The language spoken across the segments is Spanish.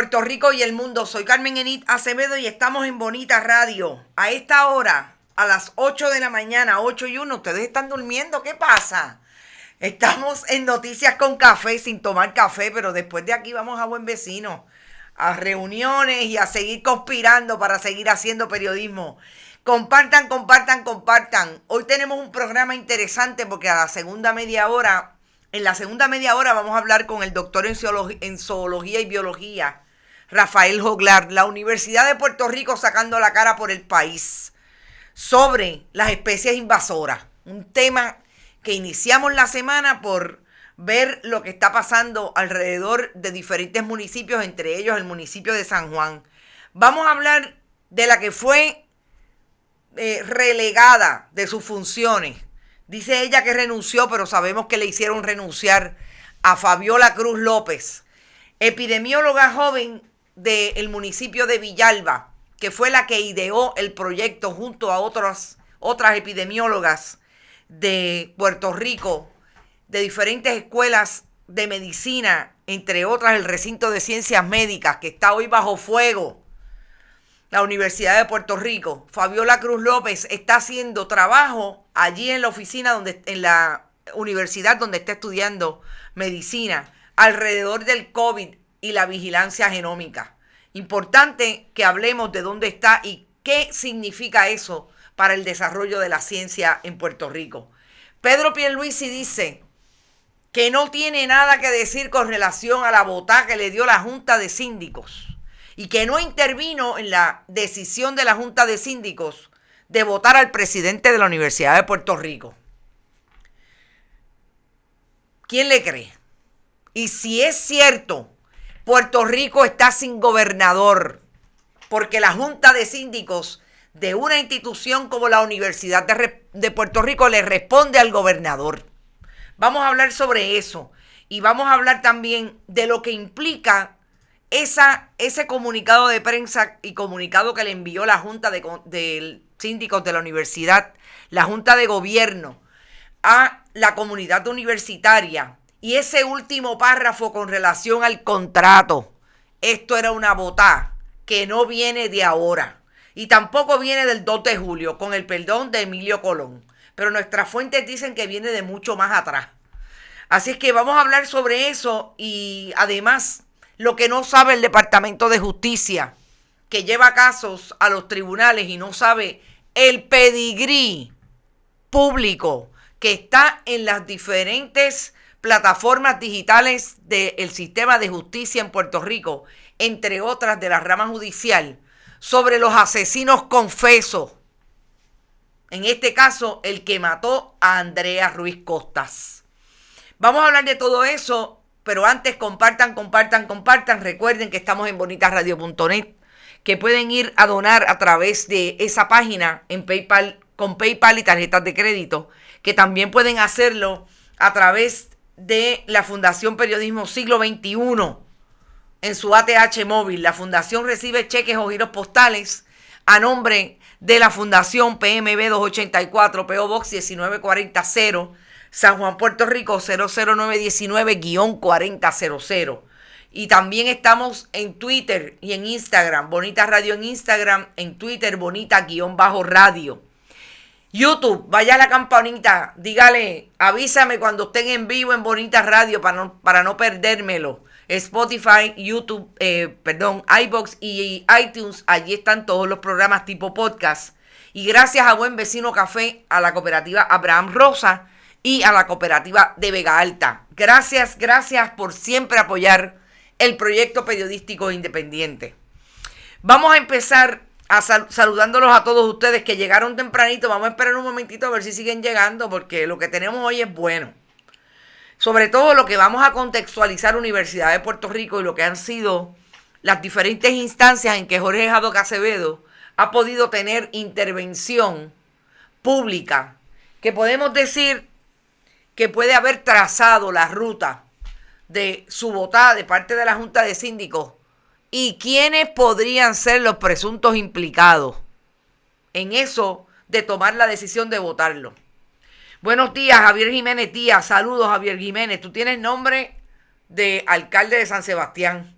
Puerto Rico y el mundo. Soy Carmen Enid Acevedo y estamos en Bonita Radio. A esta hora, a las 8 de la mañana, 8:01, ustedes están durmiendo. ¿Qué pasa? Estamos en Noticias con Café, sin tomar café, pero después de aquí vamos a Buen Vecino, a reuniones y a seguir conspirando para seguir haciendo periodismo. Compartan, compartan, compartan. Hoy tenemos un programa interesante porque en la segunda media hora vamos a hablar con el doctor en zoología y biología, Rafael Joglar, la Universidad de Puerto Rico sacando la cara por el país, sobre las especies invasoras. Un tema que iniciamos la semana por ver lo que está pasando alrededor de diferentes municipios, entre ellos el municipio de San Juan. Vamos a hablar de la que fue relegada de sus funciones. Dice ella que renunció, pero sabemos que le hicieron renunciar a Fabiola Cruz López, epidemióloga joven del municipio de Villalba, que fue la que ideó el proyecto junto a otras epidemiólogas de Puerto Rico, de diferentes escuelas de medicina, entre otras el recinto de ciencias médicas, que está hoy bajo fuego. La Universidad de Puerto Rico, Fabiola Cruz López, está haciendo trabajo allí en la oficina, en la universidad donde está estudiando medicina, alrededor del COVID y la vigilancia genómica. Importante que hablemos de dónde está y qué significa eso para el desarrollo de la ciencia en Puerto Rico. Pedro Pierluisi dice que no tiene nada que decir con relación a la botada que le dio la Junta de Síndicos y que no intervino en la decisión de la Junta de Síndicos de votar al presidente de la Universidad de Puerto Rico. ¿Quién le cree? Y si es cierto, Puerto Rico está sin gobernador, porque la Junta de Síndicos de una institución como la Universidad de Puerto Rico le responde al gobernador. Vamos a hablar sobre eso y vamos a hablar también de lo que implica ese comunicado de prensa y comunicado que le envió la Junta de Síndicos de la Universidad, la Junta de Gobierno, a la comunidad universitaria. Y ese último párrafo con relación al contrato. Esto era una botada que no viene de ahora. Y tampoco viene del 2 de julio, con el perdón de Emilio Colón. Pero nuestras fuentes dicen que viene de mucho más atrás. Así es que vamos a hablar sobre eso y además lo que no sabe el Departamento de Justicia, que lleva casos a los tribunales y no sabe el pedigrí público que está en las diferentes plataformas digitales del sistema de justicia en Puerto Rico, entre otras de la rama judicial, sobre los asesinos confesos. En este caso, el que mató a Andrea Ruiz Costas. Vamos a hablar de todo eso, pero antes compartan. Recuerden que estamos en bonitasradio.net, que pueden ir a donar a través de esa página en PayPal, con PayPal y tarjetas de crédito, que también pueden hacerlo a través de la Fundación Periodismo Siglo XXI en su ATH móvil. La fundación recibe cheques o giros postales a nombre de la Fundación PMB 284, PO Box 19400, San Juan, Puerto Rico 00919-4000. Y también estamos en Twitter y en Instagram, Bonita Radio en Instagram, en Twitter Bonita_Radio. YouTube, vaya a la campanita, dígale, avísame cuando estén en vivo en Bonita Radio para no perdérmelo. Spotify, YouTube, iVoox y iTunes, allí están todos los programas tipo podcast. Y gracias a Buen Vecino Café, a la cooperativa Abraham Rosa y a la cooperativa de Vega Alta. Gracias por siempre apoyar el proyecto periodístico independiente. Vamos a empezar saludándolos a todos ustedes que llegaron tempranito. Vamos a esperar un momentito a ver si siguen llegando, porque lo que tenemos hoy es bueno. Sobre todo lo que vamos a contextualizar Universidad de Puerto Rico y lo que han sido las diferentes instancias en que Jorge Haddock Acevedo ha podido tener intervención pública, que podemos decir que puede haber trazado la ruta de su votada de parte de la Junta de Síndicos y quiénes podrían ser los presuntos implicados en eso de tomar la decisión de votarlo. Buenos días, Javier Jiménez Díaz. Saludos, Javier Jiménez. Tú tienes nombre de alcalde de San Sebastián.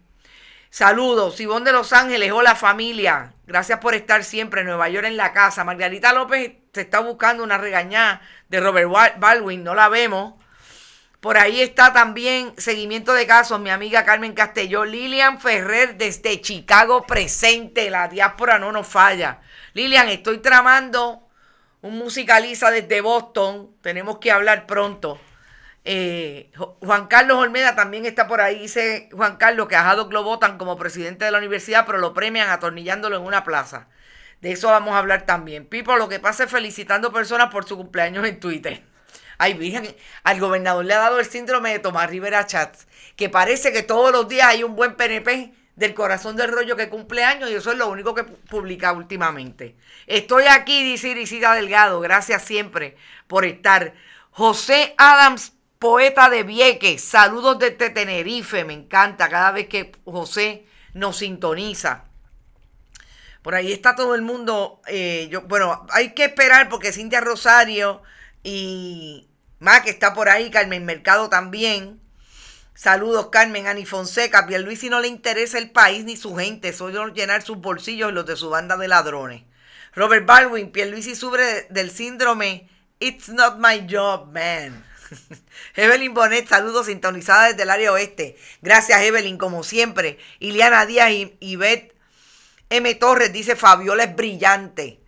Saludos, Ivonne de Los Ángeles, hola familia, gracias por estar siempre en Nueva York en la casa. Margarita López se está buscando una regañada de Robert Baldwin, no la vemos. Por ahí está también seguimiento de casos, mi amiga Carmen Castelló. Lilian Ferrer desde Chicago presente, la diáspora no nos falla. Lilian, estoy tramando un musicaliza desde Boston, tenemos que hablar pronto. Juan Carlos Olmeda también está por ahí. Dice Juan Carlos que a Haddock lo votan como presidente de la universidad, pero lo premian atornillándolo en una plaza. De eso vamos a hablar también. Pipo, lo que pasa es felicitando personas por su cumpleaños en Twitter. Ay, virgen, al gobernador le ha dado el síndrome de Tomás Rivera Chats, que parece que todos los días hay un buen PNP del corazón del rollo que cumple años y eso es lo único que publica últimamente. Estoy aquí, dice Irisita Delgado, gracias siempre por estar. José Adams, poeta de Vieques, saludos desde Tenerife, me encanta cada vez que José nos sintoniza. Por ahí está todo el mundo, bueno, hay que esperar porque Cintia Rosario y Mac está por ahí, Carmen Mercado también. Saludos, Carmen. Ani Fonseca, a Pierluisi no le interesa el país ni su gente, solo llenar sus bolsillos y los de su banda de ladrones. Robert Baldwin, Pierluisi sufre del síndrome It's not my job, man. Evelyn Bonet, saludos, sintonizada desde el área oeste. Gracias, Evelyn, como siempre. Iliana Díaz y Beth M. Torres dice Fabiola es brillante.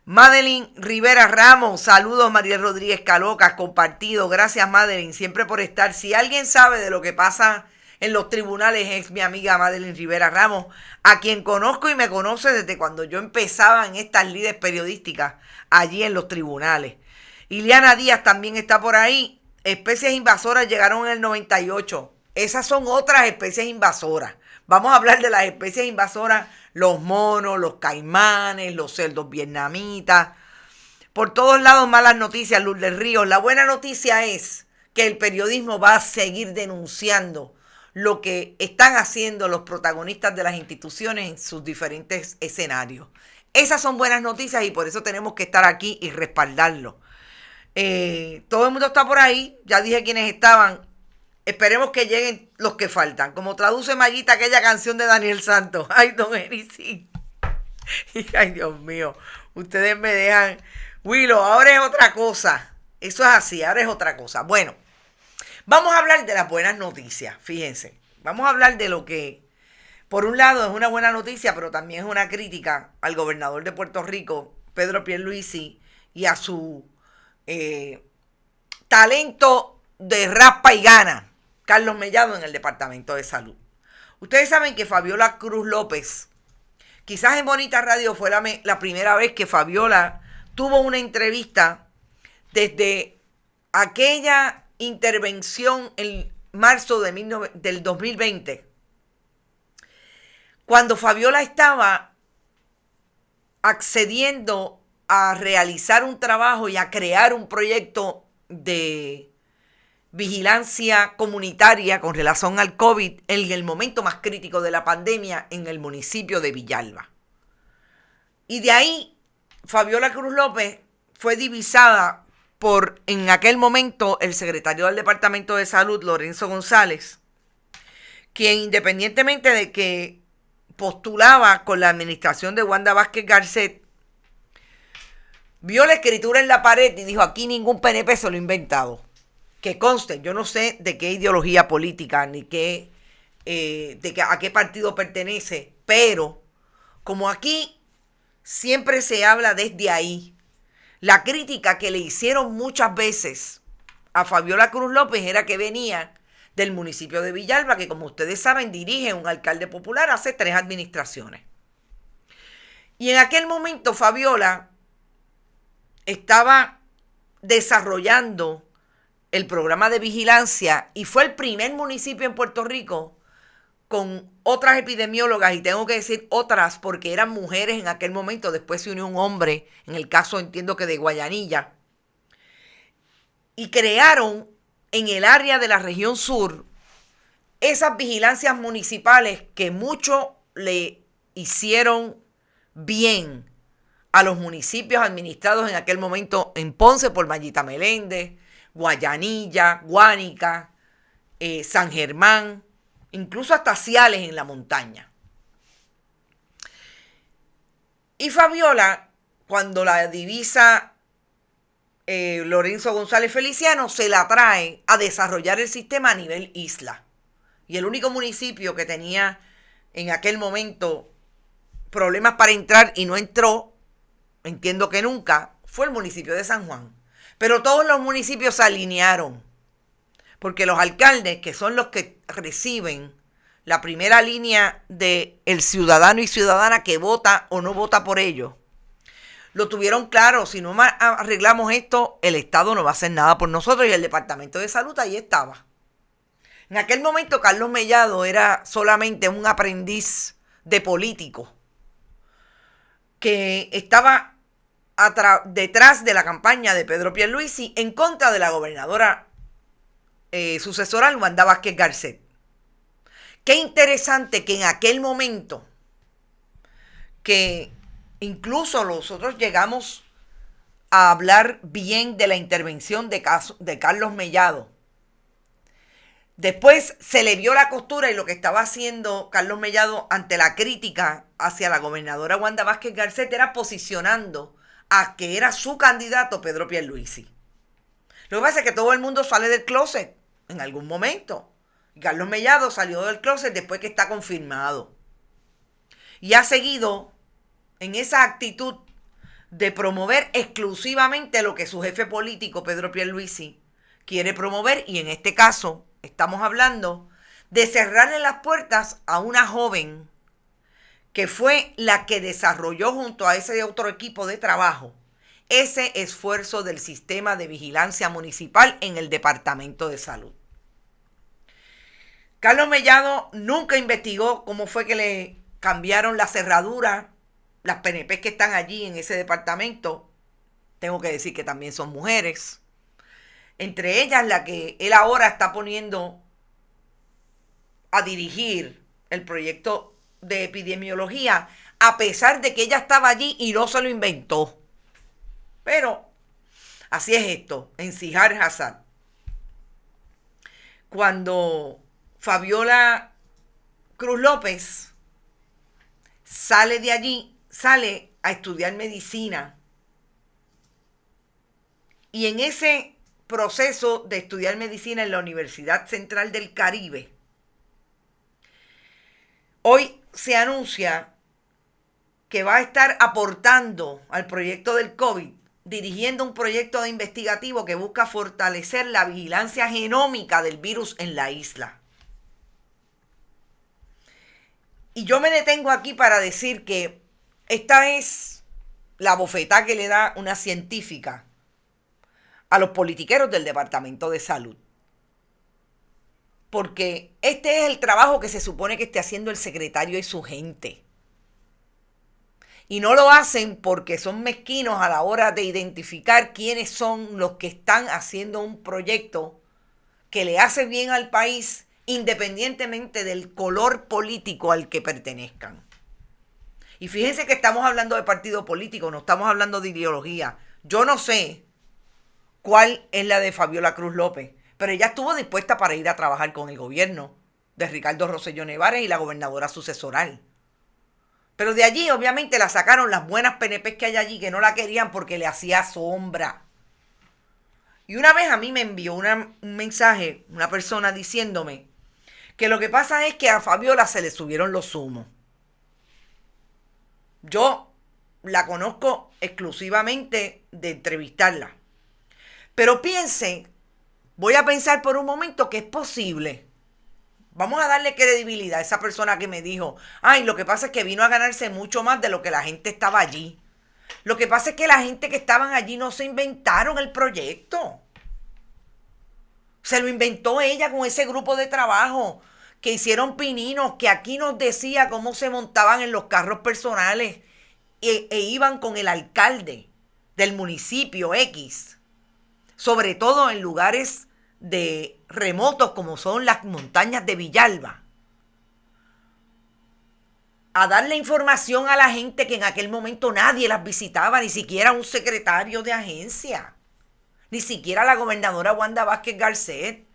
Madeline Rivera Ramos, saludos. María Rodríguez Calocas, compartido. Gracias, Madeline, siempre por estar. Si alguien sabe de lo que pasa en los tribunales es mi amiga Madeline Rivera Ramos, a quien conozco y me conoce desde cuando yo empezaba en estas lides periodísticas allí en los tribunales. Iliana Díaz también está por ahí. Especies invasoras llegaron en el 98. Esas son otras especies invasoras. Vamos a hablar de las especies invasoras, los monos, los caimanes, los cerdos vietnamitas. Por todos lados malas noticias, Lourdes Ríos. La buena noticia es que el periodismo va a seguir denunciando lo que están haciendo los protagonistas de las instituciones en sus diferentes escenarios. Esas son buenas noticias y por eso tenemos que estar aquí y respaldarlo. Todo el mundo está por ahí, ya dije quiénes estaban. Esperemos que lleguen los que faltan. Como traduce Mayita aquella canción de Daniel Santos. Ay, don Ericín. Ay, Dios mío. Ustedes me dejan. Willow, ahora es otra cosa. Eso es así, ahora es otra cosa. Bueno, vamos a hablar de las buenas noticias. Fíjense. Vamos a hablar de lo que, por un lado, es una buena noticia, pero también es una crítica al gobernador de Puerto Rico, Pedro Pierluisi, y a su talento de raspa y gana, Carlos Mellado, en el Departamento de Salud. Ustedes saben que Fabiola Cruz López, quizás en Bonita Radio fue la primera vez que Fabiola tuvo una entrevista desde aquella intervención en marzo del 2020, cuando Fabiola estaba accediendo a realizar un trabajo y a crear un proyecto de vigilancia comunitaria con relación al COVID en el momento más crítico de la pandemia en el municipio de Villalba. Y de ahí, Fabiola Cruz López fue divisada por, en aquel momento, el secretario del Departamento de Salud, Lorenzo González, quien, independientemente de que postulaba con la administración de Wanda Vázquez Garcet, vio la escritura en la pared y dijo, aquí ningún PNP se lo ha inventado. Que conste, yo no sé de qué ideología política ni a qué partido pertenece, pero como aquí siempre se habla desde ahí, la crítica que le hicieron muchas veces a Fabiola Cruz López era que venía del municipio de Villalba, que como ustedes saben dirige un alcalde popular hace 3 administraciones. Y en aquel momento Fabiola estaba desarrollando el programa de vigilancia y fue el primer municipio en Puerto Rico con otras epidemiólogas, y tengo que decir otras porque eran mujeres en aquel momento, después se unió un hombre, en el caso entiendo que de Guayanilla, y crearon en el área de la región sur esas vigilancias municipales que mucho le hicieron bien a los municipios administrados en aquel momento en Ponce por Mayita Meléndez, Guayanilla, Guánica, San Germán, incluso hasta Ciales en la montaña. Y Fabiola, cuando la divisa Lorenzo González Feliciano, se la trae a desarrollar el sistema a nivel isla. Y el único municipio que tenía en aquel momento problemas para entrar y no entró, entiendo que nunca, fue el municipio de San Juan. Pero todos los municipios se alinearon, porque los alcaldes, que son los que reciben la primera línea del ciudadano y ciudadana que vota o no vota por ellos, lo tuvieron claro: si no arreglamos esto, el Estado no va a hacer nada por nosotros. Y el Departamento de Salud ahí estaba. En aquel momento Carlos Mellado era solamente un aprendiz de político que estaba detrás de la campaña de Pedro Pierluisi en contra de la gobernadora sucesoral Wanda Vázquez Garcet. Qué interesante que en aquel momento, que incluso nosotros llegamos a hablar bien de la intervención de Carlos Mellado, después se le vio la costura, y lo que estaba haciendo Carlos Mellado ante la crítica hacia la gobernadora Wanda Vázquez Garcet era posicionando a que era su candidato Pedro Pierluisi. Lo que pasa es que todo el mundo sale del closet en algún momento. Y Carlos Mellado salió del closet después que está confirmado. Y ha seguido en esa actitud de promover exclusivamente lo que su jefe político, Pedro Pierluisi, quiere promover. Y en este caso estamos hablando de cerrarle las puertas a una joven que fue la que desarrolló junto a ese otro equipo de trabajo ese esfuerzo del sistema de vigilancia municipal en el Departamento de Salud. Carlos Mellado nunca investigó cómo fue que le cambiaron la cerradura. Las PNP que están allí en ese departamento, tengo que decir que también son mujeres. Entre ellas la que él ahora está poniendo a dirigir el proyecto de epidemiología, a pesar de que ella estaba allí y no se lo inventó. Pero así es esto, en Síjar Hazzard. Cuando Fabiola Cruz López sale de allí, sale a estudiar medicina. Y en ese proceso de estudiar medicina en la Universidad Central del Caribe, hoy se anuncia que va a estar aportando al proyecto del COVID, dirigiendo un proyecto investigativo que busca fortalecer la vigilancia genómica del virus en la isla. Y yo me detengo aquí para decir que esta es la bofetada que le da una científica a los politiqueros del Departamento de Salud. Porque este es el trabajo que se supone que esté haciendo el secretario y su gente. Y no lo hacen porque son mezquinos a la hora de identificar quiénes son los que están haciendo un proyecto que le hace bien al país, independientemente del color político al que pertenezcan. Y fíjense que estamos hablando de partido político, no estamos hablando de ideología. Yo no sé cuál es la de Fabiola Cruz López, pero ella estuvo dispuesta para ir a trabajar con el gobierno de Ricardo Rosselló Nevares y la gobernadora sucesoral. Pero de allí obviamente la sacaron las buenas PNP que hay allí, que no la querían porque le hacía sombra. Y una vez a mí me envió un mensaje, una persona diciéndome que lo que pasa es que a Fabiola se le subieron los humos. Yo la conozco exclusivamente de entrevistarla. Pero voy a pensar por un momento que es posible. Vamos a darle credibilidad a esa persona que me dijo, lo que pasa es que vino a ganarse mucho más de lo que la gente estaba allí. Lo que pasa es que la gente que estaban allí no se inventaron el proyecto. Se lo inventó ella con ese grupo de trabajo que hicieron pininos, que aquí nos decía cómo se montaban en los carros personales e iban con el alcalde del municipio X, sobre todo en lugares de remotos como son las montañas de Villalba, a darle información a la gente que en aquel momento nadie las visitaba, ni siquiera un secretario de agencia, ni siquiera la gobernadora Wanda Vázquez Garcet.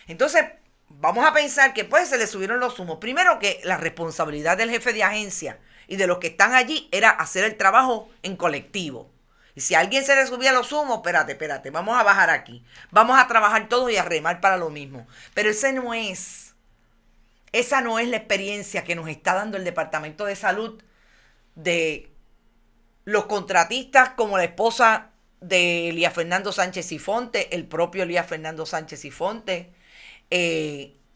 Entonces, vamos a pensar que pues se le subieron los humos. Primero que la responsabilidad del jefe de agencia y de los que están allí era hacer el trabajo en colectivo. Y si a alguien se le subía los humos, espérate, vamos a bajar aquí. Vamos a trabajar todos y a remar para lo mismo. Pero esa no es la experiencia que nos está dando el Departamento de Salud de los contratistas como la esposa de Elías Fernando Sánchez Sifonte, el propio Elías Fernando Sánchez Sifonte,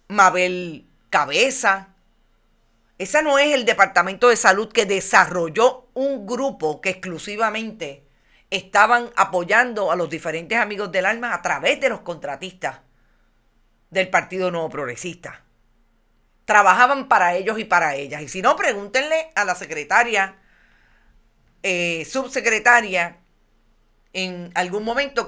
Mabel Cabeza. Esa no es el Departamento de Salud que desarrolló un grupo que exclusivamente estaban apoyando a los diferentes amigos del alma a través de los contratistas del Partido Nuevo Progresista. Trabajaban para ellos y para ellas. Y si no, pregúntenle a la secretaria, subsecretaria, en algún momento,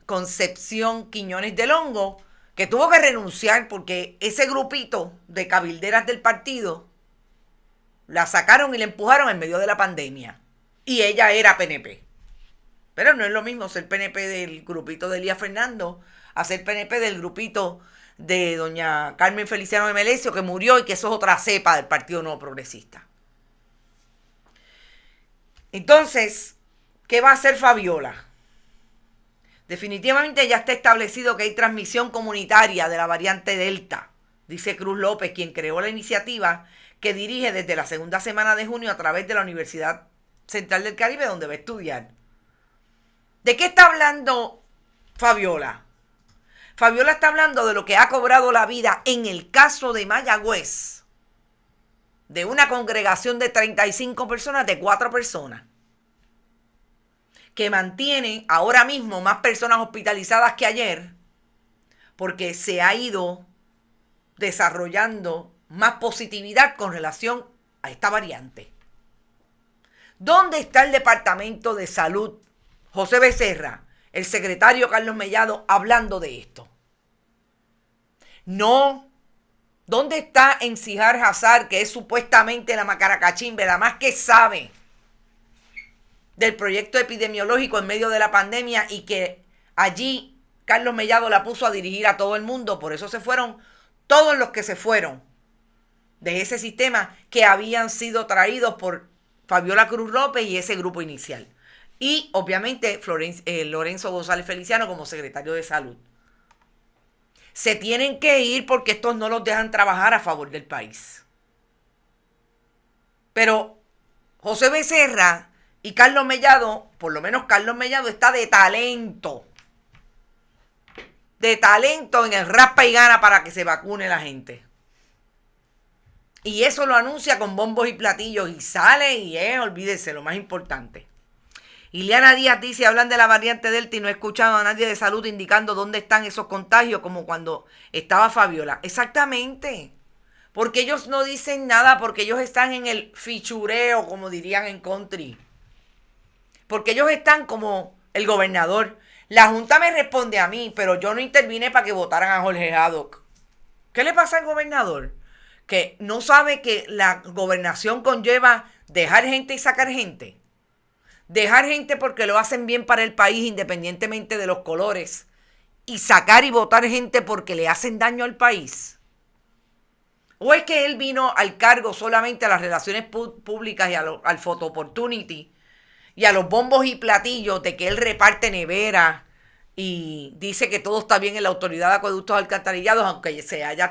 Concepción Quiñones del Hongo, que tuvo que renunciar porque ese grupito de cabilderas del partido la sacaron y la empujaron en medio de la pandemia. Y ella era PNP. Pero no es lo mismo ser PNP del grupito de Elías Fernando a ser PNP del grupito de doña Carmen Feliciano de Melesio, que murió y que eso es otra cepa del Partido Nuevo Progresista. Entonces, ¿qué va a hacer Fabiola? Definitivamente ya está establecido que hay transmisión comunitaria de la variante Delta, dice Cruz López, quien creó la iniciativa que dirige desde la segunda semana de junio a través de la Universidad Central del Caribe, donde va a estudiar. ¿De qué está hablando Fabiola? Fabiola está hablando de lo que ha cobrado la vida en el caso de Mayagüez, de una congregación de 35 personas, de 4 personas, que mantiene ahora mismo más personas hospitalizadas que ayer, porque se ha ido desarrollando más positividad con relación a esta variante. ¿Dónde está el Departamento de Salud? José Becerra, el secretario Carlos Mellado, hablando de esto. No. ¿Dónde está Encijar Hazard, que es supuestamente la macaracachimbe, la más que sabe del proyecto epidemiológico en medio de la pandemia, y que allí Carlos Mellado la puso a dirigir a todo el mundo? Por eso se fueron todos los que se fueron de ese sistema, que habían sido traídos por Fabiola Cruz López y ese grupo inicial. Y obviamente Lorenzo González Feliciano como secretario de Salud. Se tienen que ir porque estos no los dejan trabajar a favor del país. Pero José Becerra y Carlos Mellado, por lo menos Carlos Mellado, está de talento. De talento en el raspa y gana para que se vacune la gente. Y eso lo anuncia con bombos y platillos y sale y olvídese, lo más importante. Ileana Díaz dice, hablan de la variante Delta y no he escuchado a nadie de salud indicando dónde están esos contagios, como cuando estaba Fabiola. Exactamente. Porque ellos no dicen nada, porque ellos están en el fichureo, como dirían en country. Porque ellos están como el gobernador. La Junta me responde a mí, pero yo no intervine para que votaran a Jorge Haddock. ¿Qué le pasa al gobernador? Que no sabe que la gobernación conlleva dejar gente y sacar gente. Dejar gente porque lo hacen bien para el país independientemente de los colores, y sacar y votar gente porque le hacen daño al país. ¿O es que él vino al cargo solamente a las relaciones públicas y al photo opportunity y a los bombos y platillos de que él reparte nevera y dice que todo está bien en la Autoridad de Acueductos Alcantarillados, aunque se haya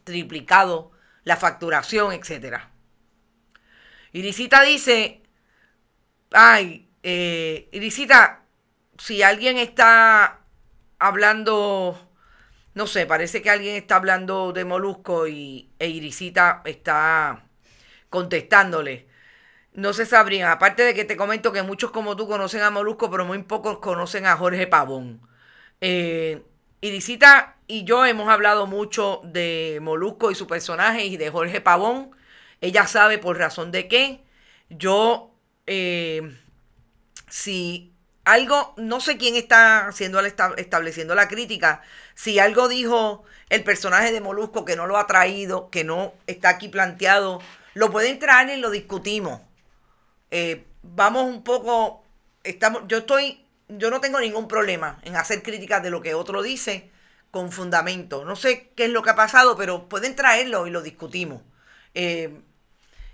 triplicado la facturación, etcétera? Irisita dice, Irisita, si alguien está hablando, no sé, parece que alguien está hablando de Molusco e Irisita está contestándole. No se sabría, aparte de que te comento que muchos como tú conocen a Molusco, pero muy pocos conocen a Jorge Pavón. Irisita y yo hemos hablado mucho de Molusco y su personaje y de Jorge Pavón. Ella sabe por razón de qué. Yo, si algo, no sé quién está estableciendo la crítica, si algo dijo el personaje de Molusco que no lo ha traído, que no está aquí planteado, lo pueden traer y lo discutimos. Vamos un poco, yo no tengo ningún problema en hacer críticas de lo que otro dice, con fundamento. No sé qué es lo que ha pasado, pero pueden traerlo y lo discutimos. En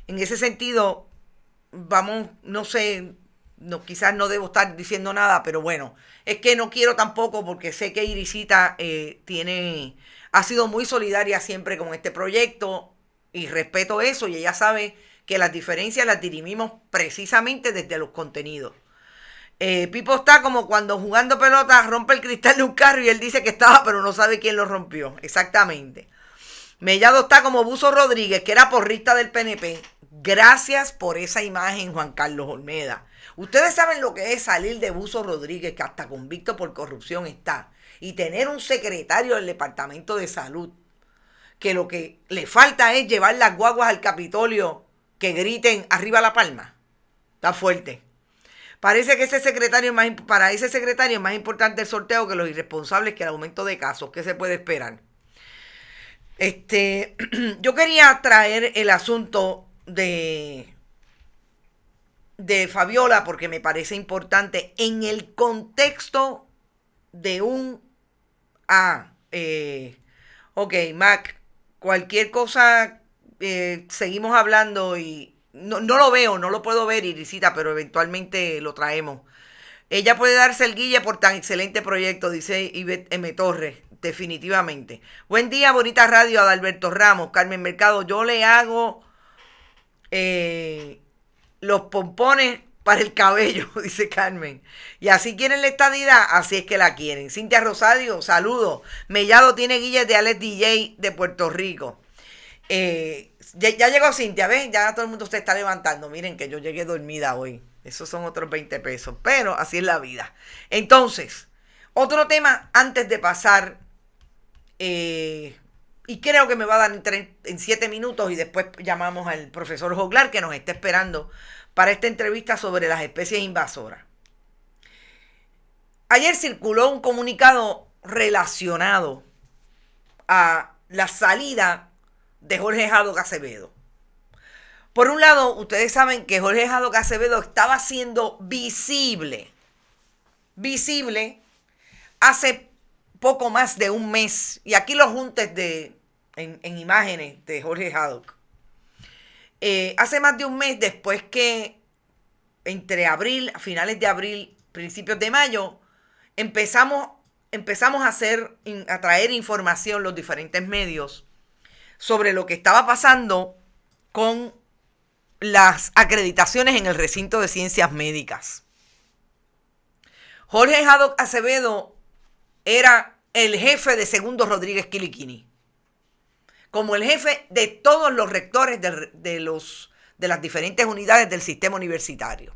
ese sentido, vamos, no sé, no, quizás no debo estar diciendo nada, pero bueno, es que no quiero tampoco porque sé que Irisita ha sido muy solidaria siempre con este proyecto y respeto eso y ella sabe que las diferencias las dirimimos precisamente desde los contenidos. Pipo está como cuando jugando pelota rompe el cristal de un carro y él dice que estaba pero no sabe quién lo rompió. Exactamente. Mellado está como Buzo Rodríguez, que era porrista del PNP. Gracias por esa imagen, Juan Carlos Olmeda. Ustedes saben lo que es salir de Buzo Rodríguez, que hasta convicto por corrupción está, y tener un secretario del Departamento de Salud, que lo que le falta es llevar las guaguas al Capitolio que griten arriba la palma. Está fuerte. Parece que para ese secretario es más importante el sorteo que los irresponsables que el aumento de casos. ¿Qué se puede esperar? Yo quería traer el asunto de Fabiola porque me parece importante en el contexto de ok, Mac, cualquier cosa seguimos hablando y no lo veo, no lo puedo ver, Irisita, pero eventualmente lo traemos. Ella puede darse el guille por tan excelente proyecto, dice Ivette M. Torres, definitivamente. Buen día, bonita radio, Adalberto Ramos, Carmen Mercado. Yo le hago los pompones para el cabello, dice Carmen. Y así quieren la estadidad, así es que la quieren. Cintia Rosario, saludos. Mellado tiene guilles de Alex DJ de Puerto Rico. Ya llegó Cintia, ¿ven? Ya todo el mundo se está levantando. Miren que yo llegué dormida hoy. Esos son otros 20 pesos. Pero así es la vida. Entonces, otro tema antes de pasar. Y creo que me va a dar en 7 minutos. Y después llamamos al profesor Joglar que nos está esperando para esta entrevista sobre las especies invasoras. Ayer circuló un comunicado relacionado a la salida de Jorge Haddock Acevedo. Por un lado, ustedes saben que Jorge Haddock Acevedo estaba siendo visible hace poco más de un mes. Y aquí los juntes en imágenes de Jorge Haddock. Hace más de un mes después que entre finales de abril, principios de mayo, empezamos a traer información los diferentes medios sobre lo que estaba pasando con las acreditaciones en el recinto de ciencias médicas. Jorge Haddock Acevedo era el jefe de Segundo Rodríguez Quiliquini, como el jefe de todos los rectores de las diferentes unidades del sistema universitario.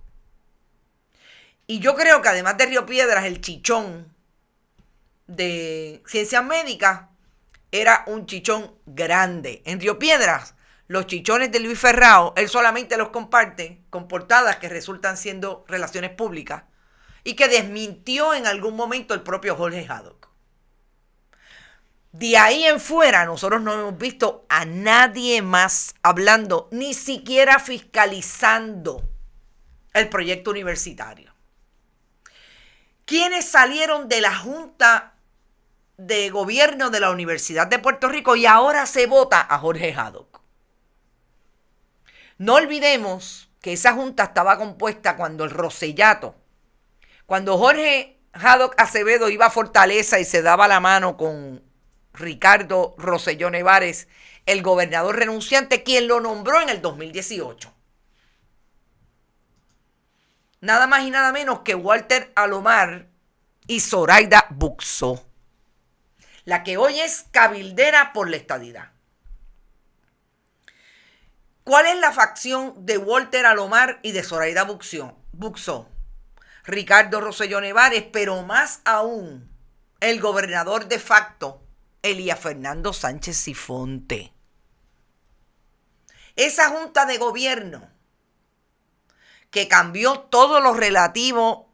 Y yo creo que además de Río Piedras, el chichón de ciencias médicas era un chichón grande. En Río Piedras, los chichones de Luis Ferrao, él solamente los comparte con portadas que resultan siendo relaciones públicas y que desmintió en algún momento el propio Jorge Haddock. De ahí en fuera, nosotros no hemos visto a nadie más hablando, ni siquiera fiscalizando el proyecto universitario. ¿Quiénes salieron de la Junta de Gobierno de la Universidad de Puerto Rico y ahora se vota a Jorge Haddock? No olvidemos que esa junta estaba compuesta cuando cuando Jorge Haddock Acevedo iba a Fortaleza y se daba la mano con Ricardo Rosselló Nevares, el gobernador renunciante, quien lo nombró en el 2018. Nada más y nada menos que Walter Alomar y Zoraida Buxó, la que hoy es cabildera por la estadidad. ¿Cuál es la facción de Walter Alomar y de Zoraida Buxó? Ricardo Rosselló Nevares, pero más aún el gobernador de facto, Elías Fernando Sánchez Sifonte. Esa junta de gobierno que cambió todo lo relativo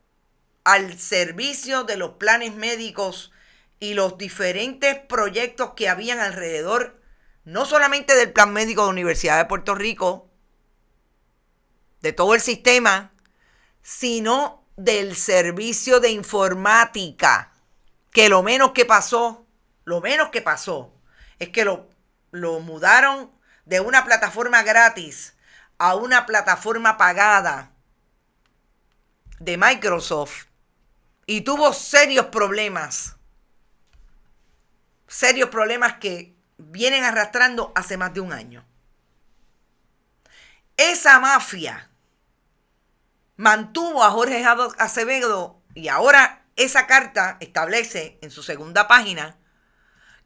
al servicio de los planes médicos y los diferentes proyectos que habían alrededor, no solamente del Plan Médico de la Universidad de Puerto Rico, de todo el sistema, sino del servicio de informática, que lo menos que pasó lo menos que pasó es que lo mudaron de una plataforma gratis a una plataforma pagada de Microsoft y tuvo serios problemas que vienen arrastrando hace más de un año. Esa mafia mantuvo a Jorge Acevedo y ahora esa carta establece en su segunda página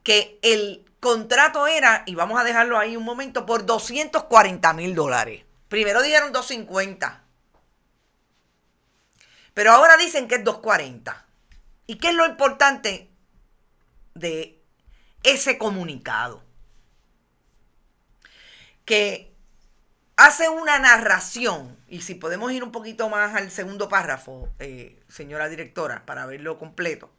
que el contrato era, y vamos a dejarlo ahí un momento, por $240,000. Primero dijeron 250, pero ahora dicen que es 240. ¿Y qué es lo importante de ese comunicado? Que hace una narración, y si podemos ir un poquito más al segundo párrafo, señora directora, para verlo completo.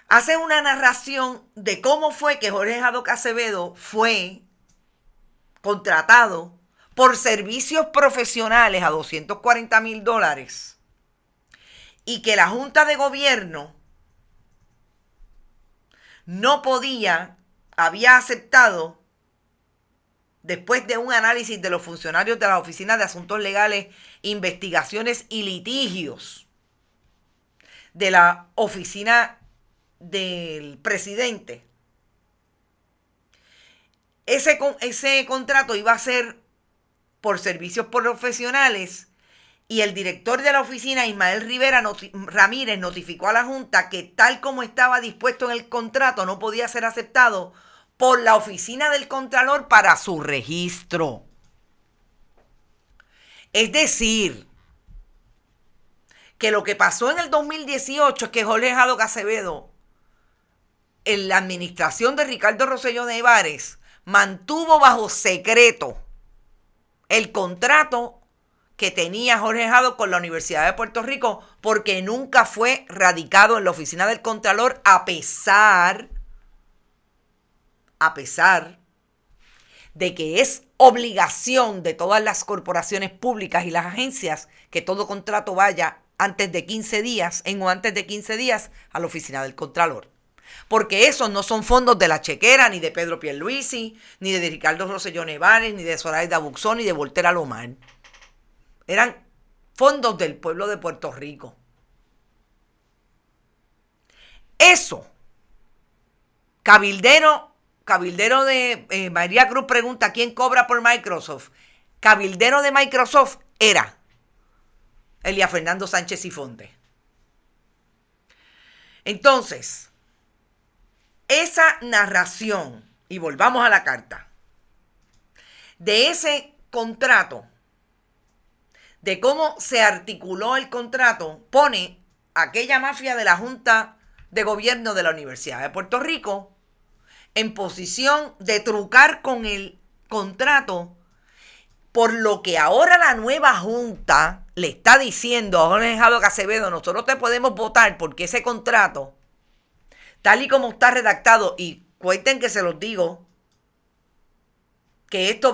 Hace una narración de cómo fue que Jorge Haddock Acevedo fue contratado por servicios profesionales a $240,000 y que la Junta de Gobierno no había aceptado, después de un análisis de los funcionarios de la Oficina de Asuntos Legales, Investigaciones y Litigios de la Oficina del Presidente. Ese contrato iba a ser por servicios profesionales y el director de la oficina, Ismael Rivera Ramírez, notificó a la Junta que tal como estaba dispuesto en el contrato no podía ser aceptado por la Oficina del Contralor para su registro. Es decir, que lo que pasó en el 2018 es que Jorge Haddock Acevedo, en la administración de Ricardo Rosselló Nevares, mantuvo bajo secreto el contrato que tenía Jorge Haddock con la Universidad de Puerto Rico, porque nunca fue radicado en la Oficina del Contralor, a pesar de que es obligación de todas las corporaciones públicas y las agencias que todo contrato vaya antes de 15 días a la Oficina del Contralor. Porque esos no son fondos de la chequera, ni de Pedro Pierluisi, ni de Ricardo Rosselló Nevares, ni de Zoraida Buxón, ni de Voltaire Alomar. Eran fondos del pueblo de Puerto Rico. Eso, cabildero de María Cruz pregunta, ¿quién cobra por Microsoft? Cabildero de Microsoft era Elia Fernando Sánchez Sifonte. Entonces, esa narración, y volvamos a la carta, de ese contrato, de cómo se articuló el contrato, pone aquella mafia de la Junta de Gobierno de la Universidad de Puerto Rico en posición de trucar con el contrato, por lo que ahora la nueva Junta le está diciendo a Jorge Haddock Acevedo, nosotros te podemos votar porque ese contrato, tal y como está redactado, y cuenten que se los digo, que esto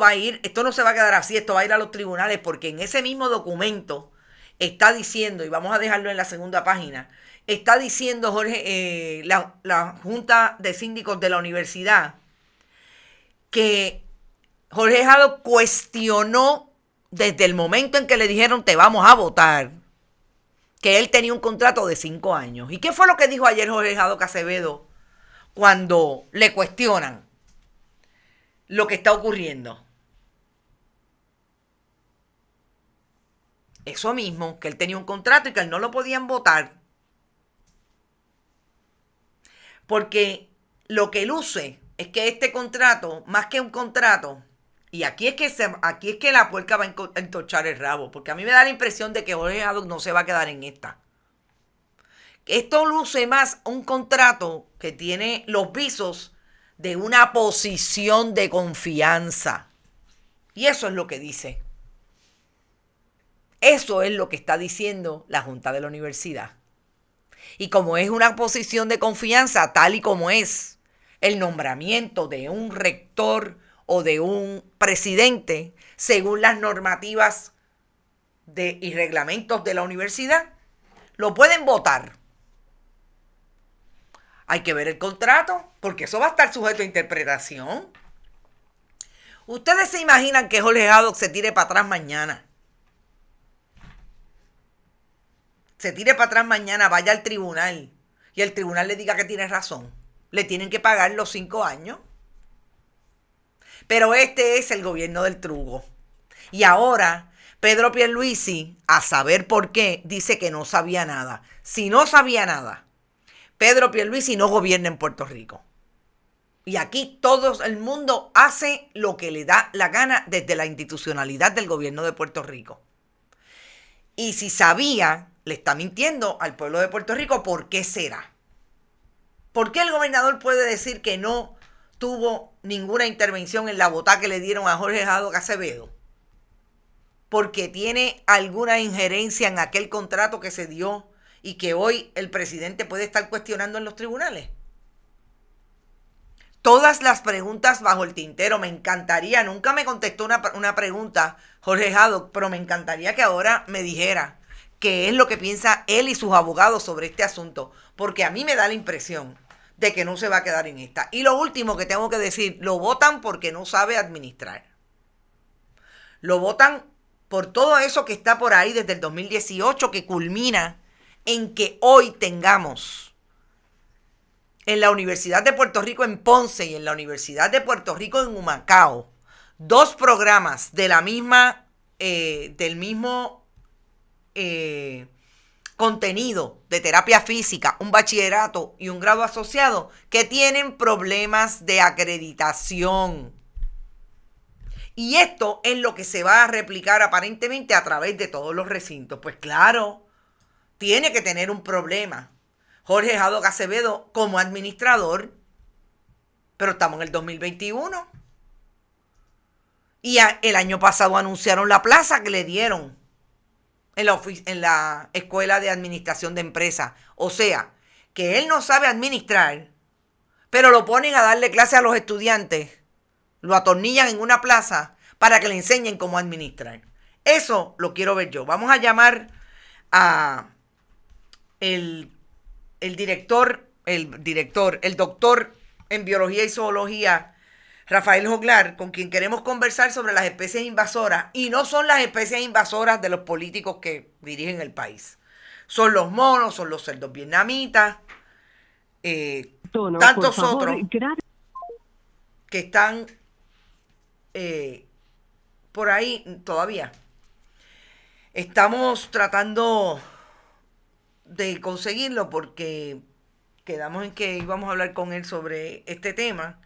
no se va a quedar así, esto va a ir a los tribunales, porque en ese mismo documento está diciendo, y vamos a dejarlo en la segunda página, está diciendo Jorge, la Junta de Síndicos de la universidad, que Jorge Haddock cuestionó desde el momento en que le dijeron te vamos a votar, que él tenía un contrato de 5 años. ¿Y qué fue lo que dijo ayer Jorge Haddock Acevedo cuando le cuestionan lo que está ocurriendo? Eso mismo, que él tenía un contrato y que él no lo podían votar. Porque lo que luce es que este contrato, más que un contrato, y aquí es que la puerca va a entorchar el rabo, porque a mí me da la impresión de que Jorge Haddock no se va a quedar en esta. Esto luce más un contrato que tiene los visos de una posición de confianza. Y eso es lo que dice. Eso es lo que está diciendo la Junta de la Universidad. Y como es una posición de confianza, tal y como es el nombramiento de un rector o de un presidente, según las normativas y reglamentos de la universidad, lo pueden votar. Hay que ver el contrato, porque eso va a estar sujeto a interpretación. Ustedes se imaginan que Jorge Haddock se tire para atrás mañana. Se tire para atrás mañana, vaya al tribunal y el tribunal le diga que tiene razón. Le tienen que pagar los 5 años. Pero este es el gobierno del truco. Y ahora Pedro Pierluisi, a saber por qué, dice que no sabía nada. Si no sabía nada, Pedro Pierluisi no gobierna en Puerto Rico. Y aquí todo el mundo hace lo que le da la gana desde la institucionalidad del gobierno de Puerto Rico. Y si sabía, le está mintiendo al pueblo de Puerto Rico. ¿Por qué será? ¿Por qué el gobernador puede decir que no tuvo ninguna intervención en la botada que le dieron a Jorge Haddock Acevedo? Porque tiene alguna injerencia en aquel contrato que se dio y que hoy el presidente puede estar cuestionando en los tribunales. Todas las preguntas bajo el tintero. Me encantaría, nunca me contestó una pregunta Jorge Haddock, pero me encantaría que ahora me dijera qué es lo que piensa él y sus abogados sobre este asunto, porque a mí me da la impresión de que no se va a quedar en esta. Y lo último que tengo que decir, lo votan porque no sabe administrar. Lo votan por todo eso que está por ahí desde el 2018, que culmina en que hoy tengamos en la Universidad de Puerto Rico en Ponce y en la Universidad de Puerto Rico en Humacao, 2 programas de la misma, del mismo contenido de terapia física, un bachillerato y un grado asociado, que tienen problemas de acreditación. Y esto es lo que se va a replicar aparentemente a través de todos los recintos. Pues claro, tiene que tener un problema Jorge Haddock Acevedo como administrador, pero estamos en el 2021. Y el año pasado anunciaron la plaza que le dieron en la Escuela de Administración de Empresas. O sea, que él no sabe administrar, pero lo ponen a darle clase a los estudiantes, lo atornillan en una plaza para que le enseñen cómo administrar. Eso lo quiero ver yo. Vamos a llamar a el doctor en biología y zoología, Rafael Joglar, con quien queremos conversar sobre las especies invasoras. Y no son las especies invasoras de los políticos que dirigen el país. Son los monos, son los cerdos vietnamitas, tantos otros que están por ahí todavía. Estamos tratando de conseguirlo porque quedamos en que íbamos a hablar con él sobre este tema.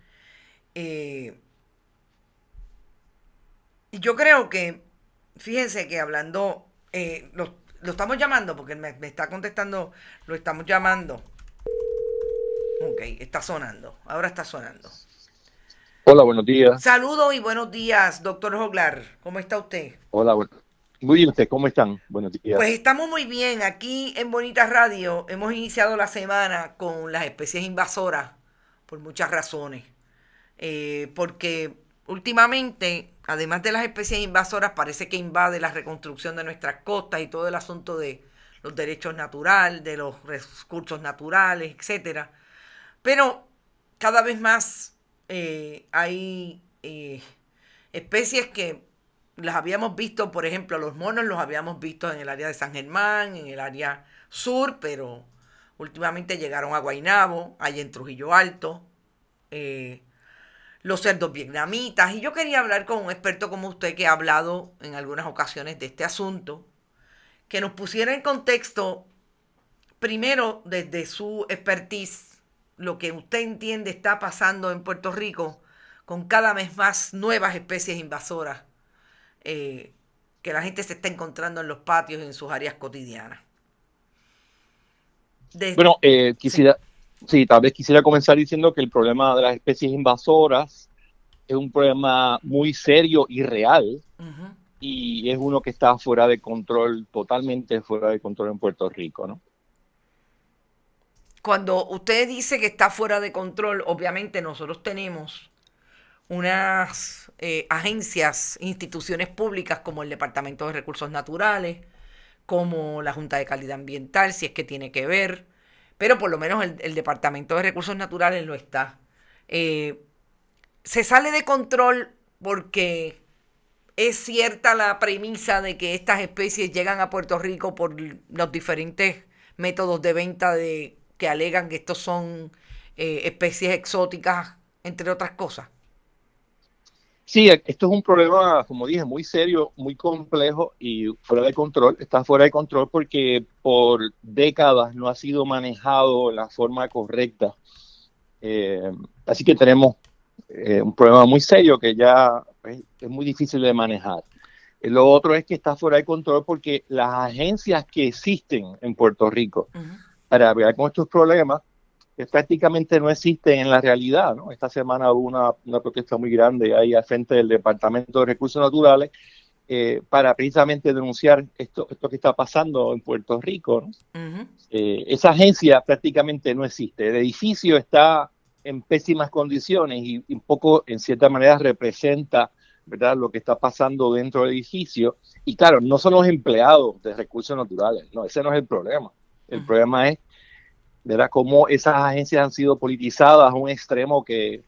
Y yo creo que, fíjense que hablando, lo estamos llamando porque me está contestando, lo estamos llamando. Ok, está sonando, ahora está sonando. Hola, buenos días. Saludos y buenos días, doctor Joglar. ¿Cómo está usted? Hola, muy bien, ¿usted cómo están? Buenos días. Pues estamos muy bien. Aquí en Bonita Radio hemos iniciado la semana con las especies invasoras por muchas razones. Porque últimamente, además de las especies invasoras, parece que invade la reconstrucción de nuestras costas y todo el asunto de los derechos naturales, de los recursos naturales, etcétera. Pero cada vez más hay especies que las habíamos visto, por ejemplo, los monos los habíamos visto en el área de San Germán, en el área sur, pero últimamente llegaron a Guaynabo, allá en Trujillo Alto, los cerdos vietnamitas. Y yo quería hablar con un experto como usted que ha hablado en algunas ocasiones de este asunto, que nos pusiera en contexto, primero desde su expertise, lo que usted entiende está pasando en Puerto Rico con cada vez más nuevas especies invasoras que la gente se está encontrando en los patios y en sus áreas cotidianas. Bueno, tal vez quisiera comenzar diciendo que el problema de las especies invasoras es un problema muy serio y real, y es uno que está fuera de control, totalmente fuera de control en Puerto Rico, ¿no? Cuando usted dice que está fuera de control, obviamente nosotros tenemos unas agencias, instituciones públicas como el Departamento de Recursos Naturales, como la Junta de Calidad Ambiental, si es que tiene que ver, pero por lo menos el Departamento de Recursos Naturales lo está. Eh, Se sale de control porque es cierta la premisa de que estas especies llegan a Puerto Rico por los diferentes métodos de venta que alegan que estos son especies exóticas, entre otras cosas. Sí, esto es un problema, como dije, muy serio, muy complejo y fuera de control. Está fuera de control porque por décadas no ha sido manejado de la forma correcta. Eh, Así que tenemos un problema muy serio que ya es muy difícil de manejar. Lo otro es que está fuera de control porque las agencias que existen en Puerto Rico Uh-huh. para bregar con estos problemas prácticamente no existen en la realidad, ¿no? Esta semana hubo una protesta muy grande ahí al frente del Departamento de Recursos Naturales para precisamente denunciar esto que está pasando en Puerto Rico, ¿no? Uh-huh. Esa agencia prácticamente no existe. El edificio está en pésimas condiciones y un poco, en cierta manera, representa, ¿verdad?, lo que está pasando dentro del edificio. Y claro, no son los empleados de recursos naturales, no, ese no es el problema. El Uh-huh. problema es, ¿verdad?, cómo esas agencias han sido politizadas a un extremo que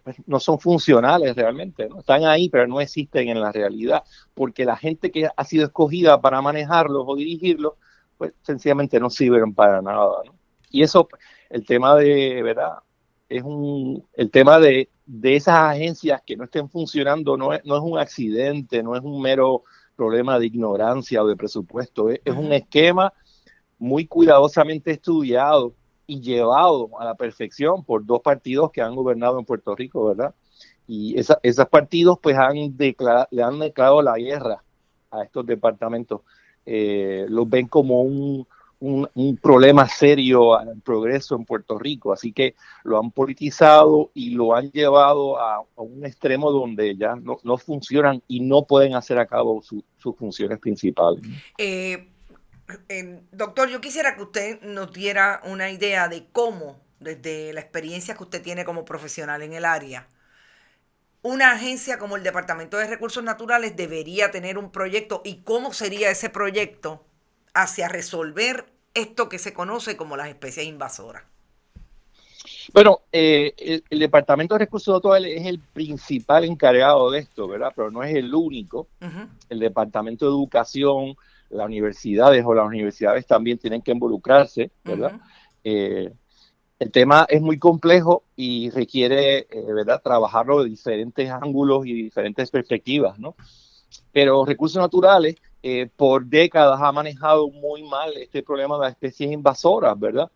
pues, no son funcionales realmente, ¿no? Están ahí, pero no existen en la realidad, porque la gente que ha sido escogida para manejarlos o dirigirlos, pues sencillamente no sirven para nada, ¿no? Y eso, el tema de, ¿verdad? El tema de esas agencias que no estén funcionando no es un accidente, no es un mero problema de ignorancia o de presupuesto, es un Uh-huh. esquema muy cuidadosamente estudiado y llevado a la perfección por dos partidos que han gobernado en Puerto Rico, ¿verdad? Y esos partidos pues le han declarado la guerra a estos departamentos. Los ven como un problema serio al progreso en Puerto Rico, así que lo han politizado y lo han llevado a un extremo donde ya no funcionan y no pueden hacer a cabo sus funciones principales. Eh, Doctor, yo quisiera que usted nos diera una idea de cómo, desde la experiencia que usted tiene como profesional en el área, una agencia como el Departamento de Recursos Naturales debería tener un proyecto y cómo sería ese proyecto hacia resolver esto que se conoce como las especies invasoras. Bueno, el Departamento de Recursos Naturales es el principal encargado de esto, ¿verdad? Pero no es el único. Uh-huh. El Departamento de Educación, las universidades también tienen que involucrarse, ¿verdad? Uh-huh. Eh, el tema es muy complejo y requiere, ¿verdad?, trabajarlo de diferentes ángulos y diferentes perspectivas, ¿no? Pero Recursos Naturales por décadas ha manejado muy mal este problema de las especies invasoras, ¿verdad?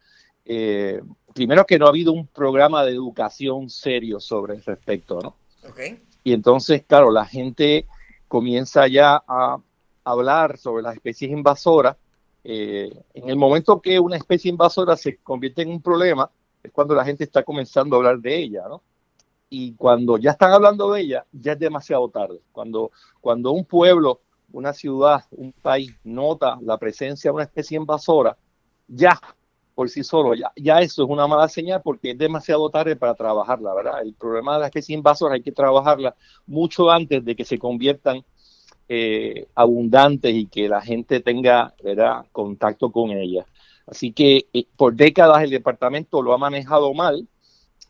Eh, Primero que no ha habido un programa de educación serio sobre ese respecto, ¿no? Okay. Y entonces, claro, la gente comienza ya a hablar sobre las especies invasoras. En el momento que una especie invasora se convierte en un problema, es cuando la gente está comenzando a hablar de ella, ¿no? Y cuando ya están hablando de ella, ya es demasiado tarde. Cuando un pueblo, una ciudad, un país nota la presencia de una especie invasora, ya por sí solo, ya eso es una mala señal porque es demasiado tarde para trabajarla, ¿verdad? El problema de la especie invasora hay que trabajarla mucho antes de que se conviertan abundantes y que la gente tenga, ¿verdad?, contacto con ellas. Así que por décadas el departamento lo ha manejado mal.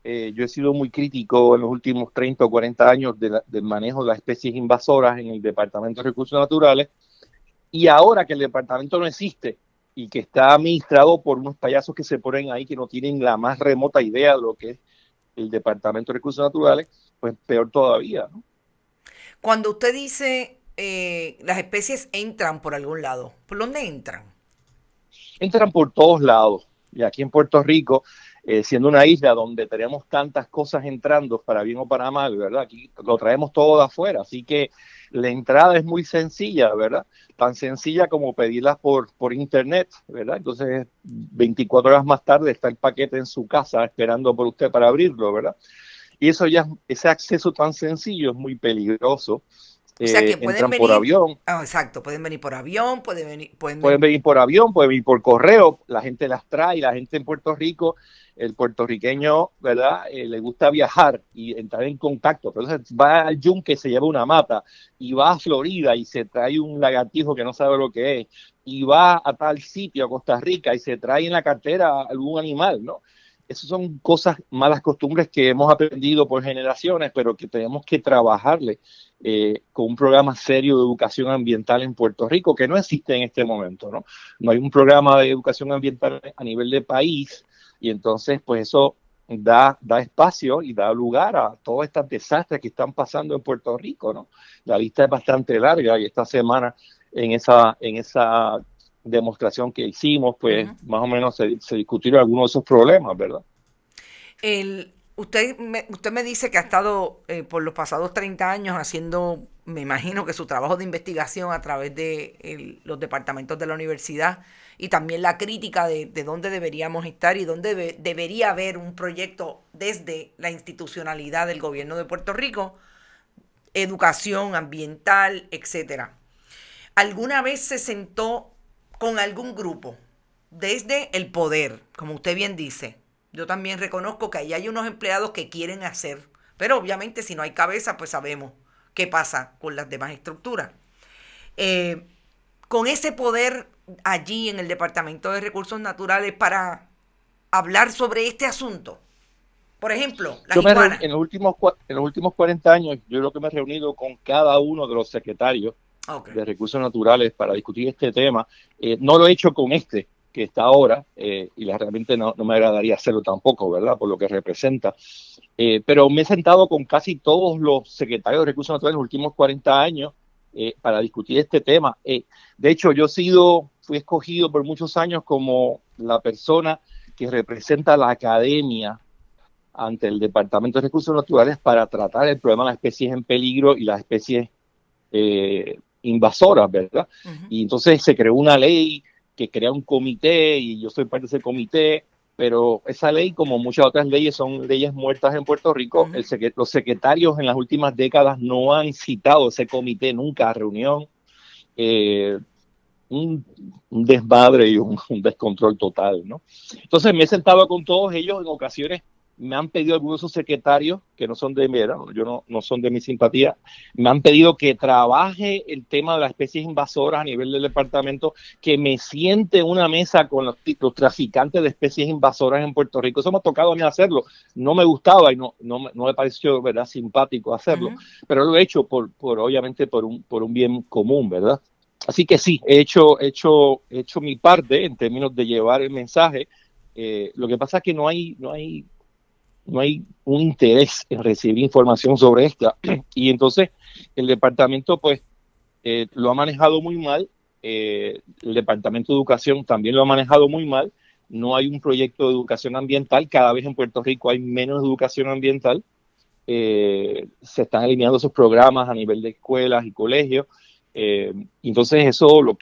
Yo he sido muy crítico en los últimos 30 o 40 años del manejo de las especies invasoras en el Departamento de Recursos Naturales. Y ahora que el departamento no existe y que está administrado por unos payasos que se ponen ahí que no tienen la más remota idea de lo que es el Departamento de Recursos Naturales, pues peor todavía, ¿no? Cuando usted dice las especies entran por algún lado, ¿por dónde entran? Entran por todos lados. Y aquí en Puerto Rico, siendo una isla donde tenemos tantas cosas entrando, para bien o para mal, ¿verdad? Aquí lo traemos todo de afuera, así que la entrada es muy sencilla, ¿verdad? Tan sencilla como pedirlas por internet, ¿verdad? Entonces, 24 horas más tarde está el paquete en su casa esperando por usted para abrirlo, ¿verdad? Y eso ya, ese acceso tan sencillo es muy peligroso. O sea que pueden Entran por venir, avión, exacto, pueden venir por avión, pueden venir por avión, pueden venir por correo, la gente las trae, la gente en Puerto Rico, el puertorriqueño, ¿verdad? Le gusta viajar y entrar en contacto. Entonces va al yunque, se lleva una mata, y va a Florida y se trae un lagartijo que no sabe lo que es, y va a tal sitio, a Costa Rica, y se trae en la cartera algún animal, ¿no? esas son cosas, malas costumbres que hemos aprendido por generaciones, pero que tenemos que trabajarle con un programa serio de educación ambiental en Puerto Rico, que no existe en este momento, ¿no? No hay un programa de educación ambiental a nivel de país, y entonces, pues eso da espacio y da lugar a todos estos desastres que están pasando en Puerto Rico, ¿no? La lista es bastante larga y esta semana en esa demostración que hicimos, pues más o menos se discutieron algunos de esos problemas, ¿verdad? Usted me dice que ha estado por los pasados 30 años haciendo, me imagino que su trabajo de investigación a través de los departamentos de la universidad y también la crítica de dónde deberíamos estar y dónde debería haber un proyecto desde la institucionalidad del gobierno de Puerto Rico, educación ambiental, etcétera. ¿Alguna vez se sentó con algún grupo desde el poder, como usted bien dice? Yo también reconozco que ahí hay unos empleados que quieren hacer, pero obviamente si no hay cabeza, pues sabemos qué pasa con las demás estructuras. Con ese poder allí en el Departamento de Recursos Naturales para hablar sobre este asunto. Por ejemplo, las iguanas. En los últimos 40 años, yo creo que me he reunido con cada uno de los secretarios de Recursos Naturales para discutir este tema. No lo he hecho con este que está ahora, y realmente no me agradaría hacerlo tampoco, ¿verdad? Por lo que representa. Pero me he sentado con casi todos los secretarios de Recursos Naturales en los últimos 40 años para discutir este tema. De hecho, fui escogido por muchos años como la persona que representa a la academia ante el Departamento de Recursos Naturales para tratar el problema de las especies en peligro y las especies invasoras, ¿verdad? Y entonces se creó una ley que crea un comité y yo soy parte de ese comité, pero esa ley, como muchas otras leyes, son leyes muertas en Puerto Rico. Los secretarios en las últimas décadas no han citado ese comité nunca a reunión. Un desmadre y un descontrol total, ¿no? Entonces me he sentado con todos ellos. En ocasiones me han pedido algunos de esos secretarios, que no son de mi, no son de mi simpatía, me han pedido que trabaje el tema de las especies invasoras a nivel del departamento, que me siente en una mesa con los traficantes de especies invasoras en Puerto Rico. Eso me ha tocado a mí hacerlo. No me gustaba y no me pareció, ¿verdad?, simpático hacerlo, pero lo he hecho obviamente por un bien común, ¿verdad? Así que sí, he hecho mi parte en términos de llevar el mensaje. Lo que pasa es que no hay un interés en recibir información sobre esta, y entonces el departamento pues lo ha manejado muy mal. El Departamento de Educación también lo ha manejado muy mal. No hay un proyecto de educación ambiental. Cada vez en Puerto Rico hay menos educación ambiental. Se están eliminando esos programas a nivel de escuelas y colegios. Entonces eso lo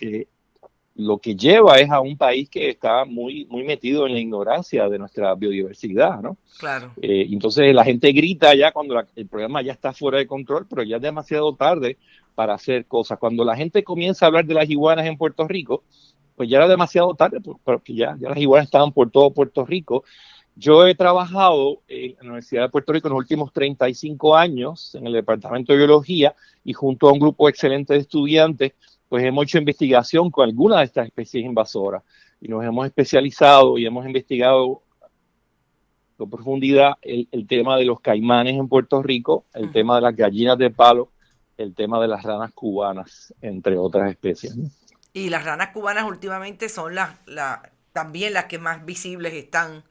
que lleva es a un país que está muy, muy metido en la ignorancia de nuestra biodiversidad, ¿no? Claro. Entonces la gente grita ya cuando el problema ya está fuera de control, pero ya es demasiado tarde para hacer cosas. Cuando la gente comienza a hablar de las iguanas en Puerto Rico, pues ya era demasiado tarde, porque ya las iguanas estaban por todo Puerto Rico. Yo he trabajado en la Universidad de Puerto Rico en los últimos 35 años en el Departamento de Biología, y junto a un grupo excelente de estudiantes, pues hemos hecho investigación con algunas de estas especies invasoras y nos hemos especializado y hemos investigado con profundidad el tema de los caimanes en Puerto Rico, el tema de las gallinas de palo, el tema de las ranas cubanas, entre otras especies, ¿no? Y las ranas cubanas últimamente son también las que más visibles están.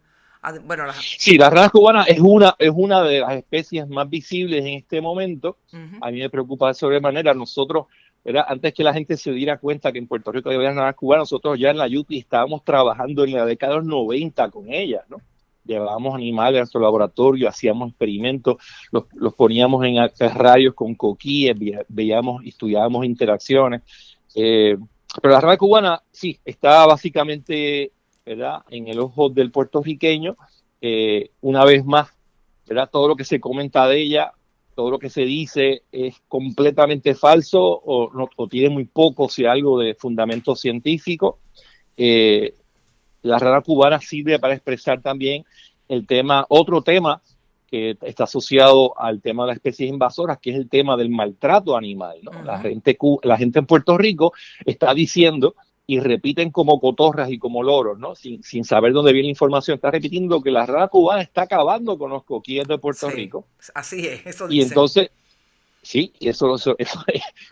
Bueno, sí, las ranas cubanas es una de las especies más visibles en este momento. A mí me preocupa de sobremanera. Nosotros, ¿verdad?, antes que la gente se diera cuenta que en Puerto Rico había ranas cubanas, nosotros ya en la UPI estábamos trabajando en la década de los 90 con ellas, ¿no? Llevábamos animales a nuestro laboratorio, hacíamos experimentos, los poníamos en radios con coquíes, veíamos y estudiábamos interacciones. Pero la rana cubana sí está básicamente, ¿verdad?, en el ojo del puertorriqueño. Una vez más, ¿verdad?, todo lo que se comenta de ella, todo lo que se dice es completamente falso o tiene muy poco, si algo, de fundamento científico. La rana cubana sirve para expresar también otro tema que está asociado al tema de las especies invasoras, que es el tema del maltrato animal, ¿no? La gente en Puerto Rico está diciendo y repiten como cotorras y como loros, ¿no? Sin saber dónde viene la información. Está repitiendo que la rana cubana está acabando con los coquíes de Puerto Sí, Rico. así es, eso Y dicen. entonces, sí, Y es ese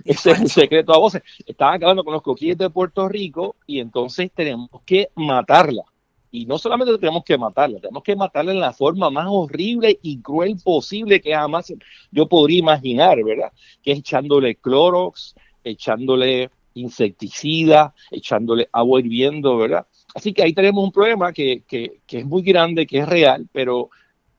es un falso. secreto a voces. Están acabando con los coquíes de Puerto Rico y entonces tenemos que matarla. Y no solamente tenemos que matarla en la forma más horrible y cruel posible que jamás yo podría imaginar, ¿verdad? Que es echándole Clorox, echándole insecticida, echándole agua hirviendo, ¿verdad? Así que ahí tenemos un problema que es muy grande, que es real, pero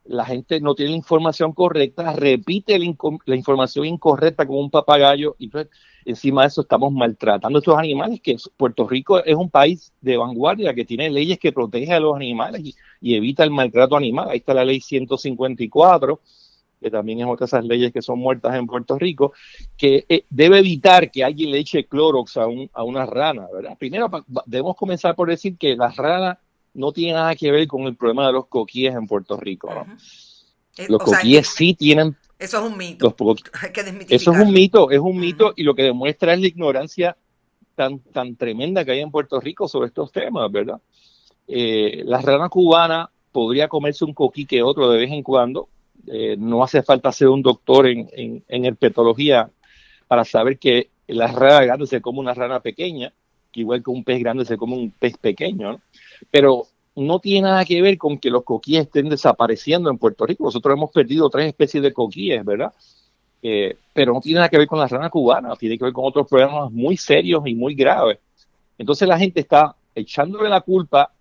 la gente no tiene la información correcta, repite la información incorrecta como un papagayo y entonces encima de eso estamos maltratando a estos animales, que Puerto Rico es un país de vanguardia que tiene leyes que protegen a los animales y evita el maltrato animal. Ahí está la ley 154, que también es otra de esas leyes que son muertas en Puerto Rico, que debe evitar que alguien le eche Clorox a una rana, ¿verdad? Primero debemos comenzar por decir que las ranas no tiene nada que ver con el problema de los coquíes en Puerto Rico, ¿no? Los O sea, coquíes sí tienen, eso es un mito. los, Hay que eso desmitificarlo. es un mito y lo que demuestra es la ignorancia tan tremenda que hay en Puerto Rico sobre estos temas, ¿verdad? La rana cubana podría comerse un coquí que otro de vez en cuando. No hace falta ser un doctor en herpetología para saber que la rana grande se come una rana pequeña, que igual que un pez grande se come un pez pequeño, ¿no? Pero no tiene nada que ver con que los coquíes estén desapareciendo en Puerto Rico. Nosotros hemos perdido 3 especies de coquíes, ¿verdad? Pero no tiene nada que ver con la rana cubana, tiene que ver con otros problemas muy serios y muy graves. Entonces la gente está echándole la culpa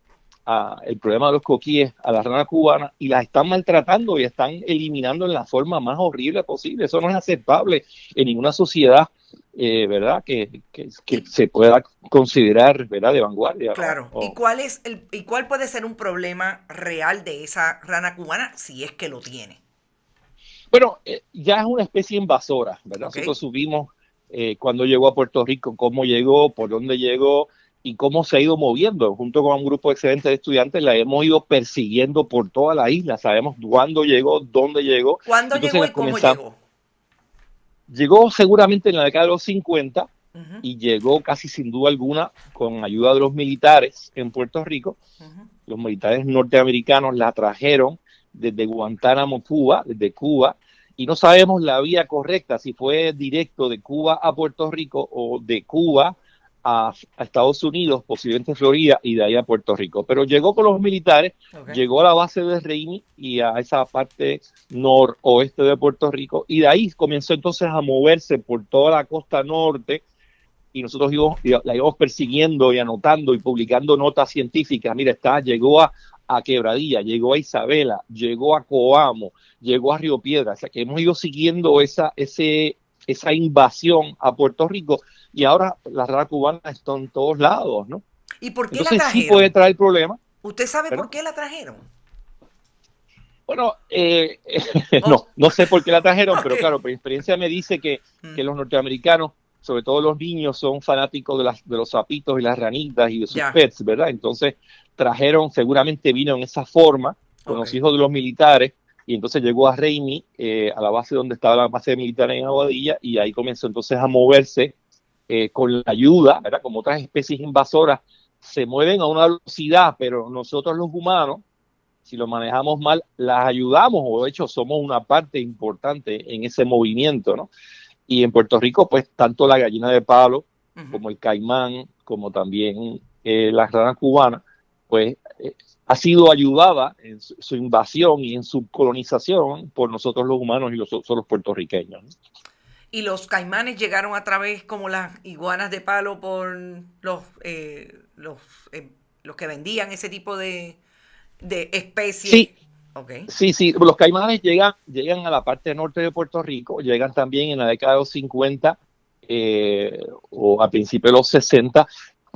el problema de los coquíes a la rana cubana y las están maltratando y están eliminando en la forma más horrible posible. Eso no es aceptable en ninguna sociedad, ¿verdad? Que Y se pueda considerar, ¿verdad? De vanguardia, ¿no? claro, ¿y cuál puede ser un problema real de esa rana cubana si es que lo tiene? Bueno, ya es una especie invasora, ¿verdad? ¿Ok? Nosotros subimos cuando llegó a Puerto Rico, cómo llegó, por dónde llegó y cómo se ha ido moviendo. Junto con un grupo excelente de estudiantes, la hemos ido persiguiendo por toda la isla. Sabemos cuándo llegó, dónde llegó. ¿Cuándo Entonces llegó la y cómo comenzamos. llegó? Llegó seguramente en la década de los 50 Ujú, y llegó casi sin duda alguna con ayuda de los militares en Puerto Rico. ujú. Los militares norteamericanos la trajeron desde Guantánamo, Cuba, desde Cuba, y no sabemos la vía correcta, si fue directo de Cuba a Puerto Rico o de Cuba a Estados Unidos, posiblemente Florida, y de ahí a Puerto Rico. Pero llegó con los militares, Ok. llegó a la base de Reimi y a esa parte noroeste de Puerto Rico, y de ahí comenzó entonces a moverse por toda la costa norte y nosotros la íbamos persiguiendo y anotando y publicando notas científicas. Mira, llegó a Quebradilla, llegó a Isabela, llegó a Coamo, llegó a Río Piedra. O sea, que hemos ido siguiendo esa invasión a Puerto Rico y ahora la rana cubana está en todos lados, ¿no? ¿Y por qué la Entonces sí puede trajeron? traer problemas, ¿Usted sabe ¿verdad? por qué la trajeron? Bueno, Oh, no sé por qué la trajeron, ok. pero claro, mi experiencia me dice que Mm, los norteamericanos, sobre todo los niños, son fanáticos de los sapitos y las ranitas y de sus ya, pets, ¿verdad? Entonces trajeron, seguramente vino en esa forma con ok. los hijos de los militares y entonces llegó a Reimi, a la base donde estaba la base militar en Aguadilla y ahí comenzó entonces a moverse con la ayuda, ¿verdad? Como otras especies invasoras se mueven a una velocidad, pero nosotros los humanos si lo manejamos mal, las ayudamos o de hecho somos una parte importante en ese movimiento, ¿no? Y en Puerto Rico, pues tanto la gallina de palo Ujú. como el caimán, como también la rana cubana, pues ha sido ayudada en su invasión y en su colonización por nosotros los humanos y los puertorriqueños, ¿no? Y los caimanes llegaron a través como las iguanas de palo por los que vendían ese tipo de especies. Sí, Ok. sí, los caimanes llegan a la parte norte de Puerto Rico, llegan también en la década de los 50 o a principios de los 60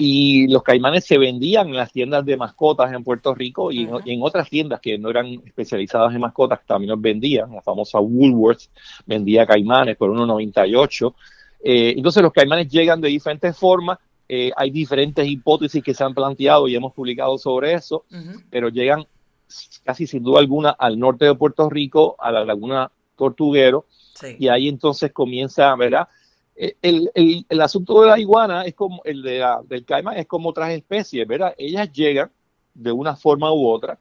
y los caimanes se vendían en las tiendas de mascotas en Puerto Rico Ujú. y en otras tiendas que no eran especializadas en mascotas también los vendían, la famosa Woolworth vendía caimanes por 1,98. Entonces los caimanes llegan de diferentes formas, hay diferentes hipótesis que se han planteado y hemos publicado sobre eso, Ujú. pero llegan casi sin duda alguna al norte de Puerto Rico, a la laguna Tortuguero, Sí. y ahí entonces comienza, ¿verdad? El asunto de la iguana es como del caimán, es como otras especies, ¿verdad? Ellas llegan de una forma u otra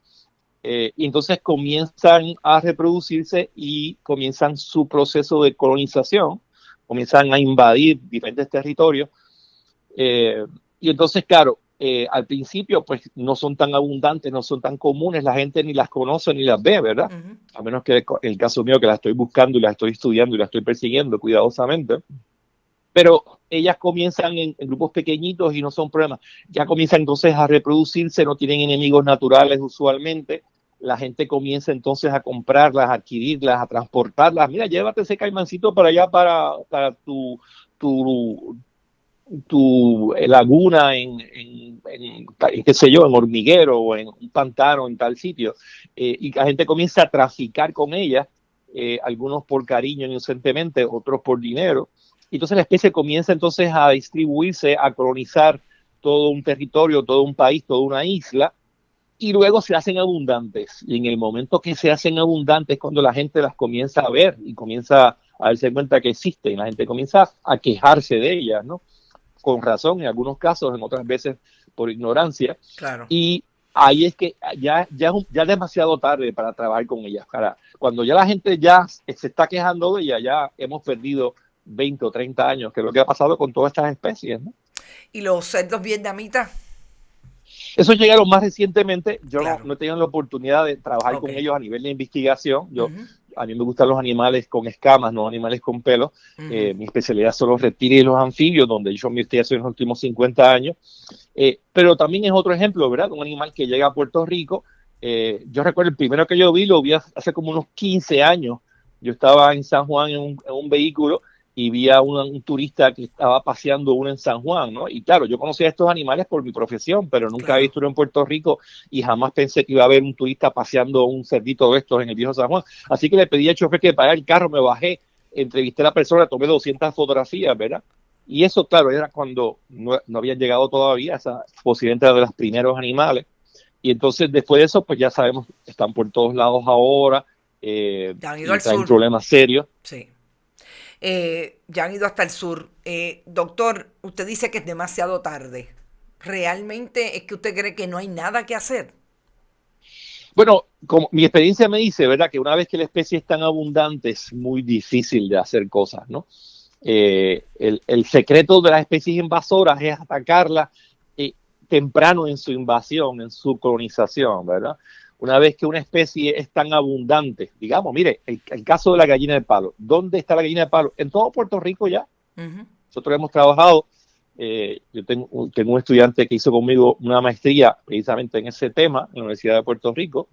y entonces comienzan a reproducirse y comienzan su proceso de colonización, comienzan a invadir diferentes territorios. eh, y entonces, claro, al principio pues no son tan abundantes, no son tan comunes, la gente ni las conoce ni las ve, ¿verdad? Ujú. A menos que el caso mío que las estoy buscando y las estoy estudiando y las estoy persiguiendo cuidadosamente. Pero ellas comienzan en grupos pequeñitos y no son problemas. Ya comienzan entonces a reproducirse, no tienen enemigos naturales usualmente. La gente comienza entonces a comprarlas, a adquirirlas, a transportarlas. Mira, llévate ese caimancito para allá, para tu, tu laguna qué sé yo, en Hormiguero o en un pantano en tal sitio. Y la gente comienza a traficar con ellas, algunos por cariño inocentemente, otros por dinero. Entonces la especie comienza entonces a distribuirse, a colonizar todo un territorio, todo un país, toda una isla, y luego se hacen abundantes. Y en el momento que se hacen abundantes es cuando la gente las comienza a ver y comienza a darse cuenta que existen. La gente comienza a quejarse de ellas, ¿no? Con razón en algunos casos, en otras veces por ignorancia. Claro. Y ahí es que ya es demasiado tarde para trabajar con ellas. Cuando ya la gente ya se está quejando de ellas, ya hemos perdido 20 o 30 años, que es lo que ha pasado con todas estas especies, ¿no? ¿Y los cerdos vietnamitas? Eso llegaron más recientemente. Yo Claro. no he tenido la oportunidad de trabajar Ok. con ellos a nivel de investigación. Ujú, A mí me gustan los animales con escamas, no animales con pelo. ujú. Mi especialidad son los reptiles y los anfibios, donde yo me estoy haciendo en los últimos 50 años. Pero también es otro ejemplo, ¿verdad? Un animal que llega a Puerto Rico. Yo recuerdo el primero que yo vi, lo vi hace como unos 15 años. Yo estaba en San Juan en un vehículo y vi a un turista que estaba paseando uno en San Juan, ¿no? Y claro, yo conocía a estos animales por mi profesión, pero nunca había Claro. visto uno en Puerto Rico y jamás pensé que iba a haber un turista paseando un cerdito de estos en el viejo San Juan. Así que le pedí al chofer que parara el carro, me bajé, entrevisté a la persona, tomé 200 fotografías, ¿verdad? Y eso, claro, era cuando no habían llegado todavía, esa posiblemente era de los primeros animales. Y entonces, después de eso, pues ya sabemos, están por todos lados ahora Ya han ido y al traen sur. problemas serios. Sí. Ya han ido hasta el sur. Doctor, usted dice que es demasiado tarde. ¿Realmente es que usted cree que no hay nada que hacer? Bueno, como mi experiencia me dice, ¿verdad? Que una vez que la especie es tan abundante es muy difícil de hacer cosas, ¿no? El secreto de las especies invasoras es atacarlas temprano en su invasión, en su colonización, ¿verdad? Una vez que una especie es tan abundante, digamos, mire, el caso de la gallina de palo. ¿Dónde está la gallina de palo? En todo Puerto Rico ya. Ujú. Nosotros hemos trabajado, yo tengo un estudiante que hizo conmigo una maestría precisamente en ese tema en la Universidad de Puerto Rico,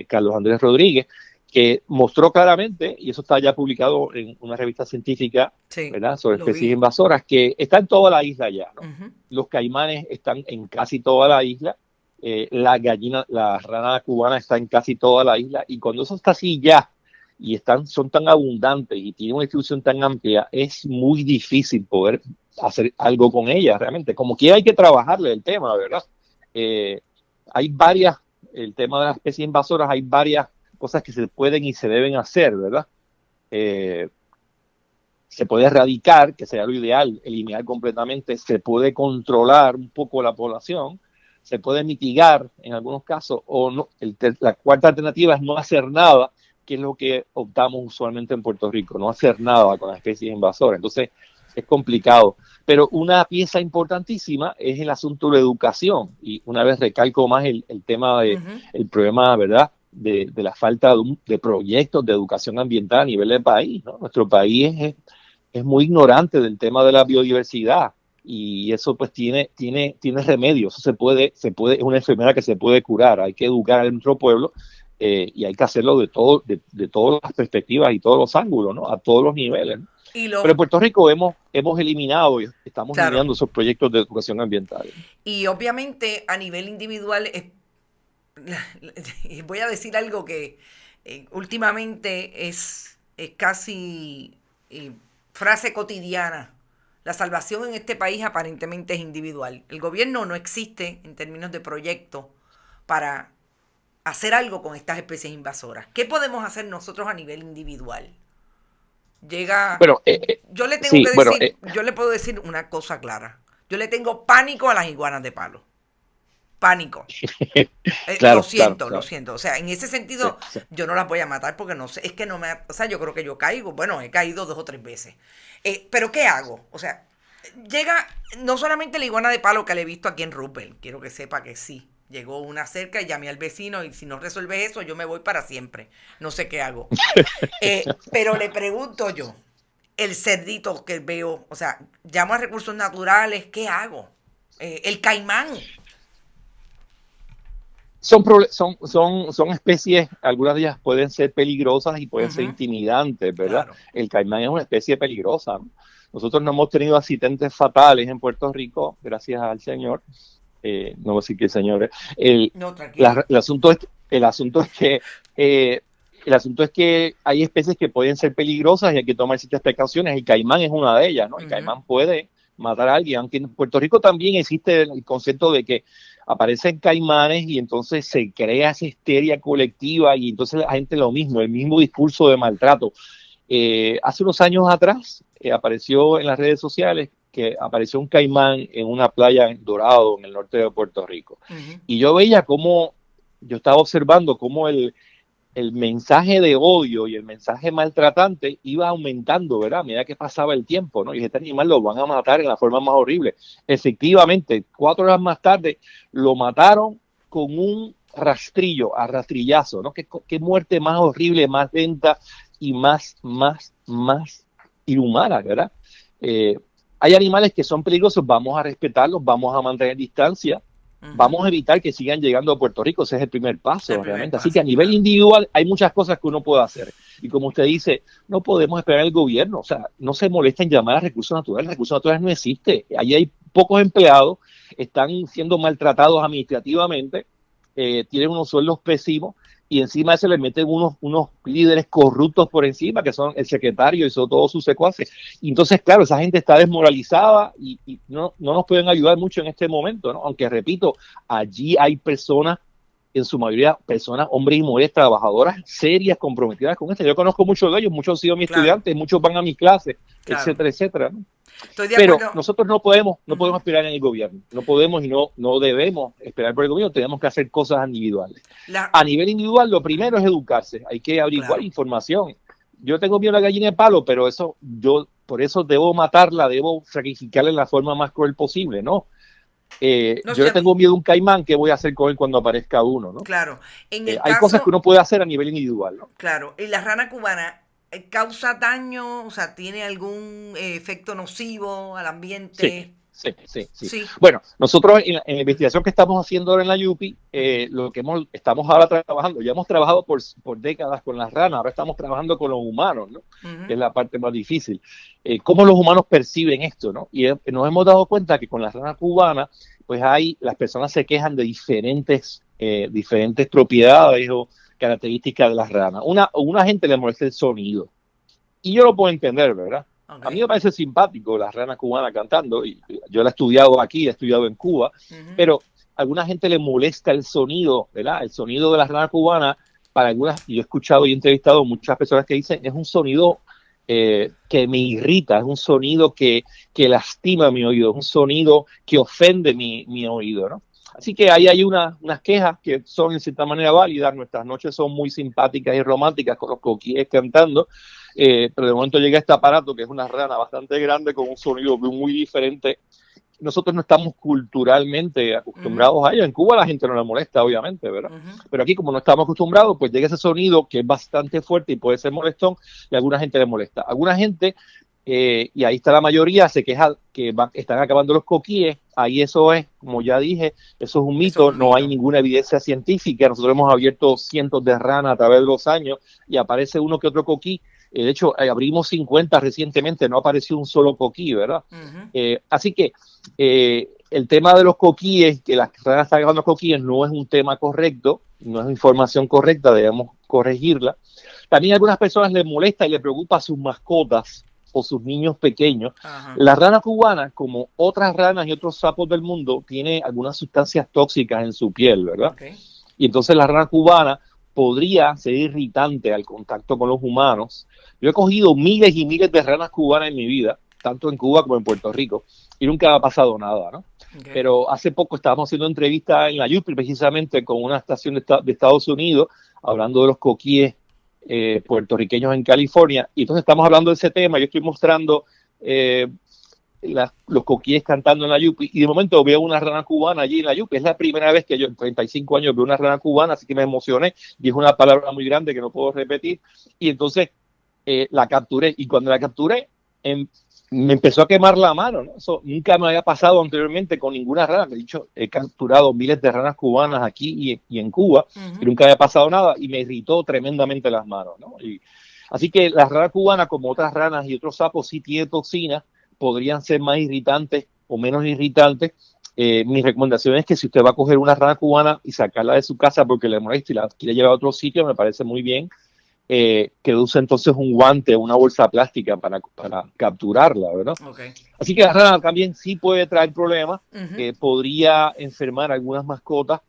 Carlos Andrés Rodríguez, que mostró claramente, y eso está ya publicado en una revista científica, Sí, ¿verdad?, sobre lo especies vi. invasoras, que está en toda la isla ya, ¿no? Ujú. Los caimanes están en casi toda la isla, la rana cubana está en casi toda la isla, y cuando eso está así ya, y son tan abundantes y tienen una distribución tan amplia, es muy difícil poder hacer algo con ellas realmente. Como que hay que trabajarle el tema, ¿verdad? Eh, hay varias, el tema de las especies invasoras, hay varias cosas que se pueden y se deben hacer, ¿verdad? Eh, se puede erradicar, que sería lo ideal, eliminar completamente, se puede controlar un poco la población, se puede mitigar en algunos casos, o no. La cuarta alternativa es no hacer nada, que es lo que optamos usualmente en Puerto Rico, no hacer nada con las especies invasoras. Entonces, es complicado. Pero una pieza importantísima es el asunto de la educación. Y una vez recalco más el tema de Ujú. el problema, ¿verdad?, de la falta de proyectos de educación ambiental a nivel del país, ¿no? Nuestro país es muy ignorante del tema de la biodiversidad y eso pues tiene remedio, eso es una enfermedad que se puede curar, hay que educar a nuestro pueblo y hay que hacerlo de todas las perspectivas y todos los ángulos, ¿no? A todos los niveles, ¿no? Y Pero los, en Puerto Rico hemos eliminado y estamos claro, eliminando esos proyectos de educación ambiental. y obviamente a nivel individual, voy a decir algo que últimamente es casi frase cotidiana. La salvación en este país aparentemente es individual. El gobierno no existe en términos de proyecto para hacer algo con estas especies invasoras. ¿Qué podemos hacer nosotros a nivel individual? Llega, Bueno, yo le tengo sí, que bueno, decir, yo le puedo decir una cosa clara. Yo le tengo pánico a las iguanas de palo. Pánico. Lo claro, claro, siento, lo claro. siento. O sea, en ese Sí, sentido, sí. yo no las voy a matar porque no sé, es que no me, o sea, yo creo que yo caigo. Bueno, he caído 2 o 3 veces. Pero ¿qué hago? O sea, llega no solamente la iguana de palo que le he visto aquí en Rupert, quiero que sepa que sí. Llegó una cerca y llamé al vecino y si no resuelve eso, yo me voy para siempre. No sé qué hago. Pero le pregunto yo, el cerdito que veo, o sea, llamo a recursos naturales, ¿qué hago? El caimán. Son especies, algunas de ellas pueden ser peligrosas y pueden ser Ujú, intimidantes, ¿verdad? claro. El caimán es una especie peligrosa, ¿no? Nosotros no hemos tenido accidentes fatales en Puerto Rico, gracias al Señor. No voy a decir que el Señor es. El, No, tranquilo. el asunto es, el asunto es que el asunto es que hay especies que pueden ser peligrosas y hay que tomar ciertas precauciones. El caimán es una de ellas, ¿no? El Ujú. caimán puede matar a alguien, aunque en Puerto Rico también existe el concepto de que aparecen caimanes y entonces se crea esa histeria colectiva y entonces la gente lo mismo, el mismo discurso de maltrato. Hace unos años atrás apareció en las redes sociales que apareció un caimán en una playa en Dorado, en el norte de Puerto Rico. Ujú. Y yo veía cómo, yo estaba observando cómo el mensaje de odio y el mensaje maltratante iba aumentando, ¿verdad? A medida que pasaba el tiempo, ¿no? Y este animal lo van a matar en la forma más horrible. Efectivamente, 4 horas más tarde lo mataron con un rastrillo, a rastrillazo, ¿no? Qué muerte más horrible, más lenta y más inhumana, ¿verdad? Eh, hay animales que son peligrosos, vamos a respetarlos, vamos a mantener distancia, Ujú. vamos a evitar que sigan llegando a Puerto Rico. Ese es el primer El paso, primer realmente. Así que a paso, nivel claro. individual hay muchas cosas que uno puede hacer. Y como usted dice, no podemos esperar al gobierno. O sea, no se molesta en llamar a recursos naturales. Recursos naturales no existe. Ahí hay pocos empleados, están siendo maltratados administrativamente, tienen unos sueldos pésimos y encima de eso le meten unos líderes corruptos por encima, que son el secretario y son todos sus secuaces. Y entonces, claro, esa gente está desmoralizada y no nos pueden ayudar mucho en este momento, ¿no? Aunque, repito, allí hay personas, en su mayoría personas, hombres y mujeres trabajadoras serias, comprometidas con esto. Yo conozco muchos de ellos, muchos han sido mis Claro, estudiantes, muchos van a mis clases, claro. etcétera, etcétera, ¿no? Estoy de Pero acuerdo. nosotros no podemos Ujú. esperar en el gobierno, no podemos y no debemos esperar por el gobierno, tenemos que hacer cosas individuales. La, A nivel individual, lo primero es educarse, hay que averiguar claro. información. Yo tengo miedo a la gallina de palo, pero por eso debo matarla, debo sacrificarla en la forma más cruel posible, ¿no? No Yo sé le a mí. tengo miedo a un caimán, ¿qué voy a hacer con él cuando aparezca uno, ¿no? Claro. En el Hay cosas que caso, uno puede hacer a nivel individual, ¿no? claro, y la rana cubana causa daño, o sea, tiene algún efecto nocivo al Sí, ambiente. sí. Sí. Bueno, nosotros en la investigación que estamos haciendo ahora en la UPI, Ujú, lo que estamos ahora trabajando, ya hemos trabajado por décadas con las ranas, ahora estamos trabajando con los humanos, ¿no? ujú. Que es la parte más difícil. ¿Cómo los humanos perciben esto, no? Y nos hemos dado cuenta que con las ranas cubanas, pues las personas se quejan de diferentes propiedades o características de las ranas. A una gente le molesta el sonido. Y yo lo puedo entender, ¿verdad? Ok. A mí me parece simpático la rana cubana cantando, y yo la he estudiado aquí, he estudiado en Cuba, Ujú. pero a alguna gente le molesta el sonido, ¿verdad? El sonido de la rana cubana, para algunas, y yo he escuchado y he entrevistado muchas personas que dicen, es un sonido que me irrita, es un sonido que lastima mi oído, es un sonido que ofende mi oído, ¿no? Así que ahí hay unas quejas que son en cierta manera válidas, nuestras noches son muy simpáticas y románticas con los coquíes cantando, pero de momento llega este aparato que es una rana bastante grande con un sonido muy diferente. Nosotros no estamos culturalmente Ujú, acostumbrados a ello. En Cuba la gente no le molesta, obviamente, ¿verdad? ujú. Pero aquí, como no estamos acostumbrados, pues llega ese sonido que es bastante fuerte y puede ser molestón, y a alguna gente le molesta. A alguna gente, y ahí está la mayoría, se queja que están acabando los coquíes. Ahí eso es, como ya dije, eso es un Eso es mito, un no hay mito. ninguna evidencia científica. Nosotros hemos abierto cientos de ranas a través de los años y aparece uno que otro coquí. De hecho, abrimos 50 recientemente, no apareció un solo coquí, ¿verdad? Ujú. Así que el tema de los coquíes, que las ranas están acabando los coquíes, no es un tema correcto, no es información correcta, debemos corregirla. También a algunas personas les molesta y les preocupa a sus mascotas o sus niños pequeños. Ajá. La rana cubana, como otras ranas y otros sapos del mundo, tiene algunas sustancias tóxicas en su piel, ¿verdad? Ok. Y entonces la rana cubana podría ser irritante al contacto con los humanos. Yo he cogido miles y miles de ranas cubanas en mi vida, tanto en Cuba como en Puerto Rico, y nunca ha pasado nada, ¿no? Okay. Pero hace poco estábamos haciendo entrevistas en la Yupi, precisamente con una estación de Estados Unidos, hablando de los coquíes puertorriqueños en California, y entonces estamos hablando de ese tema. Yo estoy mostrando los coquíes cantando en la Yupi, y de momento veo una rana cubana allí en la Yupi. Es la primera vez que yo en 35 años veo una rana cubana, así que me emocioné, y es una palabra muy grande que no puedo repetir, y entonces la capturé, y cuando la capturé me empezó a quemar la mano, ¿no? Eso nunca me había pasado anteriormente con ninguna rana. De hecho, he capturado miles de ranas cubanas aquí y en Cuba, y nunca había pasado nada, y me irritó tremendamente las manos, ¿no? Así que la rana cubana, como otras ranas y otros sapos, sí tiene toxinas, podrían ser más irritantes o menos irritantes. Mi recomendación es que si usted va a coger una rana cubana y sacarla de su casa porque le molesta y la quiere llevar a otro sitio, me parece muy bien. Que use entonces un guante, una bolsa plástica para capturarla, ¿verdad? Okay. Así que la rana también sí puede traer problemas, podría enfermar algunas mascotas.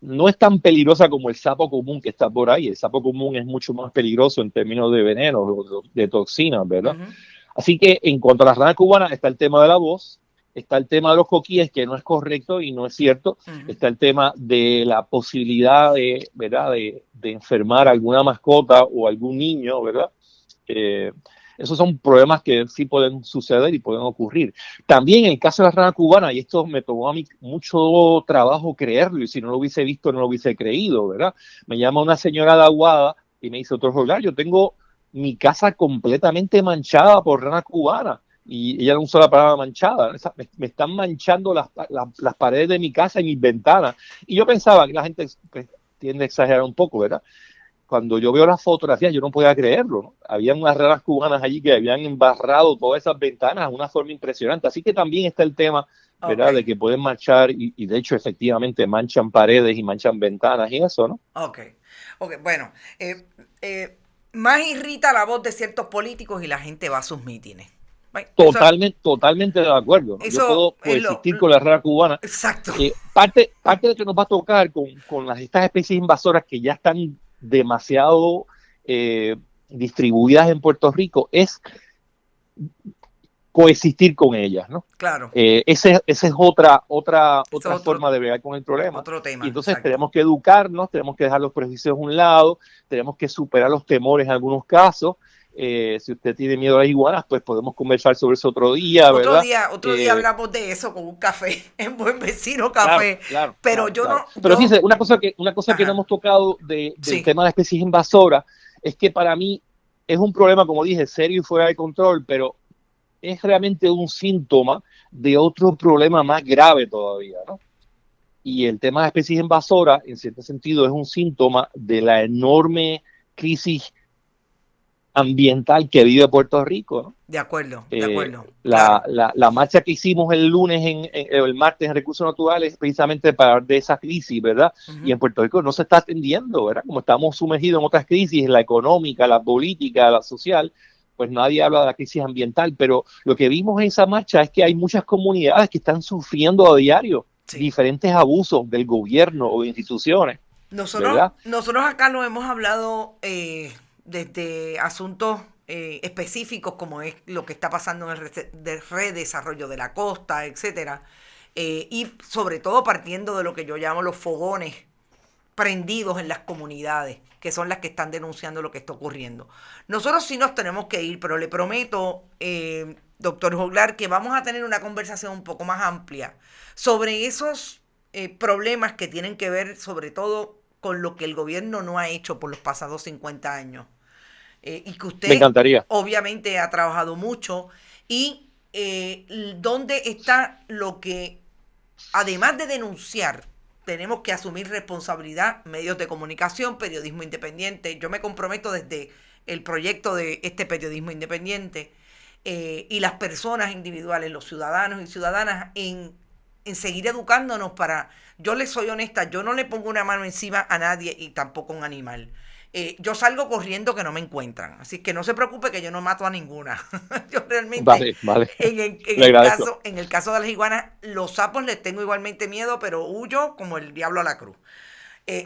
No es tan peligrosa como el sapo común que está por ahí. El sapo común es mucho más peligroso en términos de veneno, de toxinas, ¿verdad? Así que en cuanto a la rana cubana, está el tema de la voz, está el tema de los coquíes, que no es correcto y no es cierto, está el tema de la posibilidad de, ¿verdad?, de enfermar a alguna mascota o algún niño, ¿verdad? Esos son problemas que sí pueden suceder y pueden ocurrir. También en el caso de la rana cubana, y esto me tomó a mí mucho trabajo creerlo, y si no lo hubiese visto no lo hubiese creído, ¿verdad? Me llama una señora de Aguada y me dice: doctor Joglar, yo tengo mi casa completamente manchada por rana cubana. Y ella no usó la palabra manchada, me están manchando las paredes de mi casa y mis ventanas. Y yo pensaba que la gente pues, tiende a exagerar un poco, ¿verdad? Cuando yo veo las fotografías, yo no podía creerlo, ¿no? Habían unas ranas cubanas allí que habían embarrado todas esas ventanas de una forma impresionante. Así que también está el tema, ¿verdad?, de que pueden manchar, y de hecho efectivamente manchan paredes y manchan ventanas y eso, ¿no? Ok, bueno, más irrita la voz de ciertos políticos y la gente va a sus mítines. Totalmente de acuerdo, ¿no? Yo puedo coexistir con la rana cubana. Exacto. Parte de que nos va a tocar con estas especies invasoras que ya están demasiado distribuidas en Puerto Rico es coexistir con ellas, ¿no? Claro. Esa es otra forma de bregar con el problema. Otro tema. Y entonces tenemos que educarnos, tenemos que dejar los prejuicios a un lado, tenemos que superar los temores en algunos casos. Si usted tiene miedo a las iguanas, pues podemos conversar sobre eso otro día, ¿verdad? Otro día hablamos de eso con un café, en Buen Vecino Café. Claro, pero Pero fíjese, una cosa que no hemos tocado del tema de especies invasoras es que para mí es un problema, como dije, serio y fuera de control, pero es realmente un síntoma de otro problema más grave todavía, ¿no? Y el tema de especies invasoras, en cierto sentido, es un síntoma de la enorme crisis ambiental que vive Puerto Rico, ¿no? De acuerdo. La marcha que hicimos el lunes, el martes en Recursos Naturales, precisamente para hablar de esa crisis, ¿verdad? Y en Puerto Rico no se está atendiendo, ¿verdad? Como estamos sumergidos en otras crisis, la económica, la política, la social, pues nadie habla de la crisis ambiental, pero lo que vimos en esa marcha es que hay muchas comunidades que están sufriendo a diario diferentes abusos del gobierno o de instituciones. Nosotros acá lo hemos hablado desde asuntos específicos como es lo que está pasando en el redesarrollo de la costa, etcétera, y sobre todo partiendo de lo que yo llamo los fogones prendidos en las comunidades, que son las que están denunciando lo que está ocurriendo. Nosotros sí nos tenemos que ir, pero le prometo, doctor Joglar, que vamos a tener una conversación un poco más amplia sobre esos problemas que tienen que ver sobre todo con lo que el gobierno no ha hecho por los pasados 50 años. Y que usted me encantaría. Obviamente ha trabajado mucho, y dónde está lo que, además de denunciar, tenemos que asumir responsabilidad, medios de comunicación, periodismo independiente. Yo me comprometo desde el proyecto de este periodismo independiente y las personas individuales, los ciudadanos y ciudadanas, en seguir educándonos para... Yo les soy honesta, yo no le pongo una mano encima a nadie y tampoco a un animal. Yo salgo corriendo que no me encuentran, así que no se preocupe que yo no mato a ninguna. Yo realmente, vale. En el caso de las iguanas, los sapos les tengo igualmente miedo, pero huyo como el diablo a la cruz.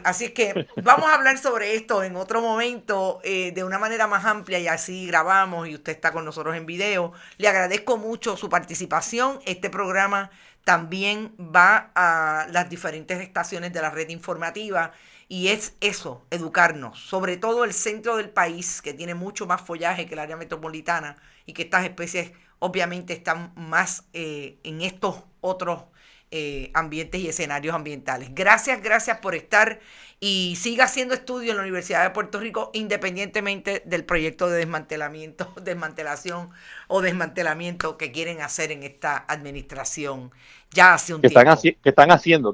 Así es que vamos a hablar sobre esto en otro momento de una manera más amplia y así grabamos y usted está con nosotros en video. Le agradezco mucho su participación. Este programa también va a las diferentes estaciones de la red informativa y es eso, educarnos. Sobre todo el centro del país, que tiene mucho más follaje que el área metropolitana y que estas especies obviamente están más en estos otros ambientes y escenarios ambientales. Gracias por estar y siga haciendo estudios en la Universidad de Puerto Rico independientemente del proyecto de desmantelación o desmantelamiento que quieren hacer en esta administración ya hace un tiempo. Que están haciendo.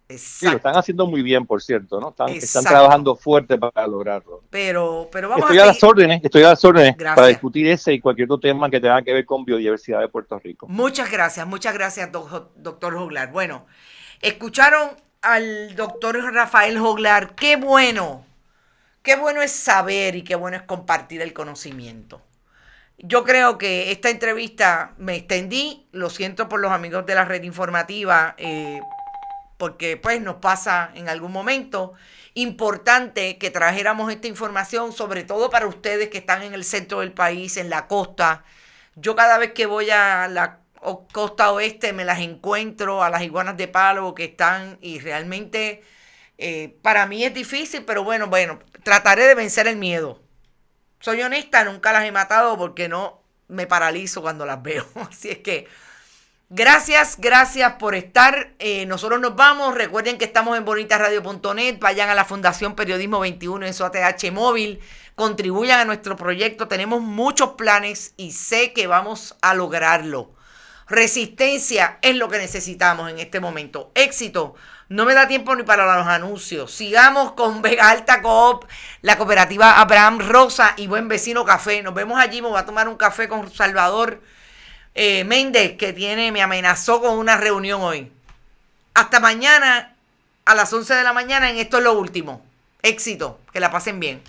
Sí, lo están haciendo muy bien, por cierto, ¿no? Están trabajando fuerte para lograrlo. Pero vamos estoy a las órdenes para discutir ese y cualquier otro tema que tenga que ver con biodiversidad de Puerto Rico. Muchas gracias, doctor Joglar. Bueno, escucharon al doctor Rafael Joglar. Qué bueno es saber y qué bueno es compartir el conocimiento. Yo creo que esta entrevista me extendí, lo siento por los amigos de la red informativa, porque pues nos pasa en algún momento. Importante que trajéramos esta información, sobre todo para ustedes que están en el centro del país, en la costa. Yo cada vez que voy a la costa oeste me las encuentro a las iguanas de palo que están y realmente para mí es difícil, pero bueno, trataré de vencer el miedo. Soy honesta, nunca las he matado porque no me paralizo cuando las veo. Así es que gracias por estar. Nosotros nos vamos. Recuerden que estamos en bonitasradio.net. Vayan a la Fundación Periodismo 21 en su ATH móvil. Contribuyan a nuestro proyecto. Tenemos muchos planes y sé que vamos a lograrlo. Resistencia es lo que necesitamos en este momento. Éxito. No me da tiempo ni para los anuncios. Sigamos con Vega Alta Coop, la cooperativa Abraham Rosa y Buen Vecino Café. Nos vemos allí. Me voy a tomar un café con Salvador Méndez, que me amenazó con una reunión hoy. Hasta mañana a las 11 de la mañana en Esto es lo Último. Éxito. Que la pasen bien.